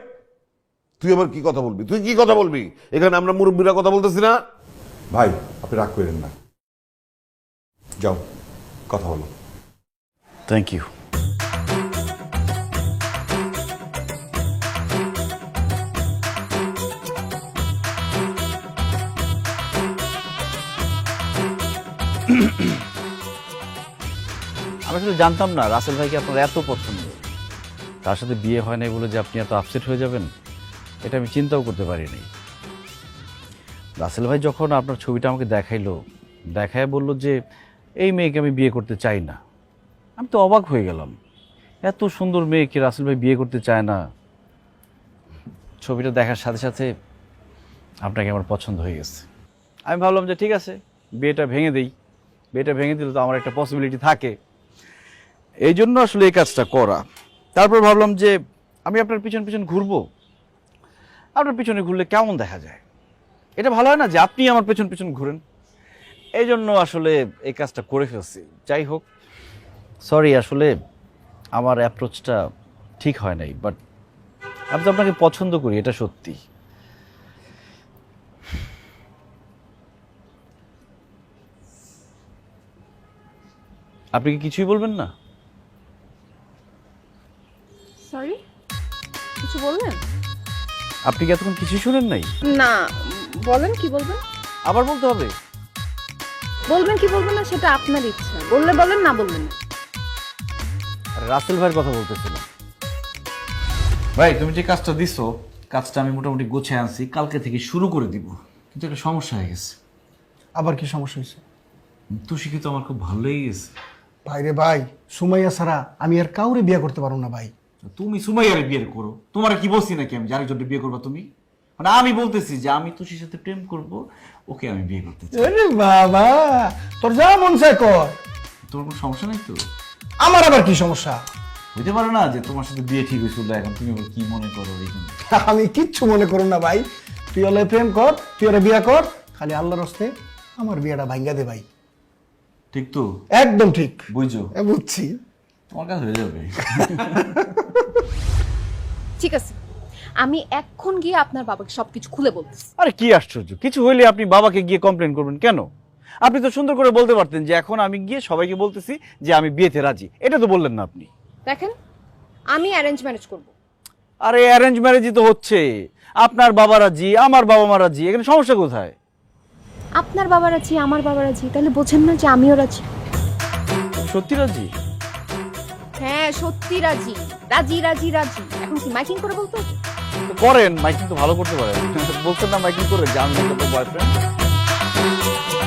S4: তুই আবার কি কথা বলবি? তুই কি কথা বলবি? এখানে আমরা মুরব্বীরা কথা বলতেছি না?
S11: ভাই, আপনি রাগ করেন না, যাও কথা বলো।
S5: Thank you. আমি আসলে জানতাম না রাসেল ভাইকে আপনার এত পছন্দ। তার সাথে বিয়ে হয় নাই বলে যে আপনি এত আপসেট হয়ে যাবেন, এটা আমি চিন্তাও করতে পারিনি। রাসেল ভাই যখন আপনার ছবিটা আমাকে দেখায় বলল যে এই মেয়েকে আমি বিয়ে করতে চাই না, আমি তো অবাক হয়ে গেলাম। এত সুন্দর মেয়েকে রাসেল ভাই বিয়ে করতে চায় না। ছবিটা দেখার সাথে সাথে আপনাকে আমার পছন্দ হয়ে গেছে। আমি ভাবলাম যে ঠিক আছে, বিয়েটা ভেঙে দিই। বিয়েটা ভেঙে দিলে তো আমার একটা পসিবিলিটি থাকে, এই জন্য আসলে এই কাজটা করা। তারপর ভাবলাম যে আমি আপনার পিছন পিছন ঘুরবো। আপনার পিছনে ঘুরলে কেমন দেখা যায়? এটা ভালো হয় না যে আপনি আমার পেছন পেছন ঘুরেন? এই জন্য আসলে এই কাজটা করে ফেলছি। যাই হোক, সরি, আসলে আমার অ্যাপ্রোচটা ঠিক হয় নাই, বাট আমি তো আপনাকে পছন্দ করি, এটা সত্যি। আপনি কি কিছুই বলবেন না?
S2: সরি, কিছু বললেন?
S5: আপনি কি এতক্ষণ কিছুই শুনেন নাই?
S2: না, বলেন কি বলবেন।
S5: আবার বলতে হবে?
S2: বলবেন কি বলবেন না সেটা আপনার ইচ্ছা, বললে বলেন, না বললেন না।
S5: রাসেল ভাইয়ের কথা বলতেছিলাম। ভাই, তুমি যে কাজটা দিছো, কাজটা আমি মোটামুটি গোছায় আনছি, কালকে থেকে শুরু করে দিব। কিন্তু একটা সমস্যা হয়ে গেছে।
S6: আবার কি সমস্যা হয়েছে?
S5: তুষি তো আমার খুব ভালো লেগে গেছে।
S6: ভাইরে ভাই, সুমাইয়া ছাড়া আমি আর কাউরে বিয়ে করতে পারবো না ভাই।
S5: তুমি সুমাইয়ারে বিয়ে করো, তোমার কি বলছি নাকি আমি আরেকজনকে বিয়ে করবা? তুমি মানে আমি বলতেছি যে আমি তুষির সাথে প্রেম করব, ওকে আমি বিয়ে করতে চাই।
S6: আরে বাবা, তোর যা মন চায় কর,
S5: তোমার কোনো সমস্যা নাই তো?
S6: আমার আবার কি সমস্যা?
S5: হইতে পারে না যে তোমার সাথে বিয়ে ঠিক হয়েছিল, এখন তুমি আবার কি মনে করো?
S6: আমি কিচ্ছু মনে করো না ভাই, তুই হলে প্রেম কর, তুই ওরা বিয়ে কর, খালি আল্লাহর হস্তে আমার বিয়েটা ভাঙ্গা দে ভাই।
S5: ঠিক তো?
S6: একদম ঠিক
S5: বুঝছো?
S6: বুঝছি।
S5: তোমার কাজ হয়ে যাবে।
S2: ঠিক আছে, আমি এখন গিয়ে আপনার বাবাকে সবকিছু খুলে বলতেছি।
S5: আরে কি আশ্চর্য, কিছু হইলে আপনি বাবাকে গিয়ে কমপ্লেন করবেন কেন? আপনি তো সুন্দর করে বলতে পারতেন যে এখন আমি গিয়ে সবাইকে বলতেছি যে আমি বিয়েতে রাজি। এটা তো বললেন না আপনি।
S2: দেখেন, আমি অ্যারেঞ্জ ম্যারেজ করব।
S5: আরে অ্যারেঞ্জ ম্যারেজই তো হচ্ছে, আপনার বাবা রাজি, আমার বাবা মা রাজি, এখানে সমস্যা কোথায়?
S2: আপনার বাবা রাজি, আমার বাবা রাজি, তাহলে বোঝেন না যে আমিও রাজি।
S5: সত্যি রাজি?
S2: হ্যাঁ, সত্যি রাজি, রাজি রাজি রাজি। এখন কি মাইকিং করে বলতে হবে?
S5: তো করেন, মাইকিং তো ভালো করতে পারেন। বলছেন না মাইকিং করে যে আমি বয়ফ্রেন্ড।
S3: যাও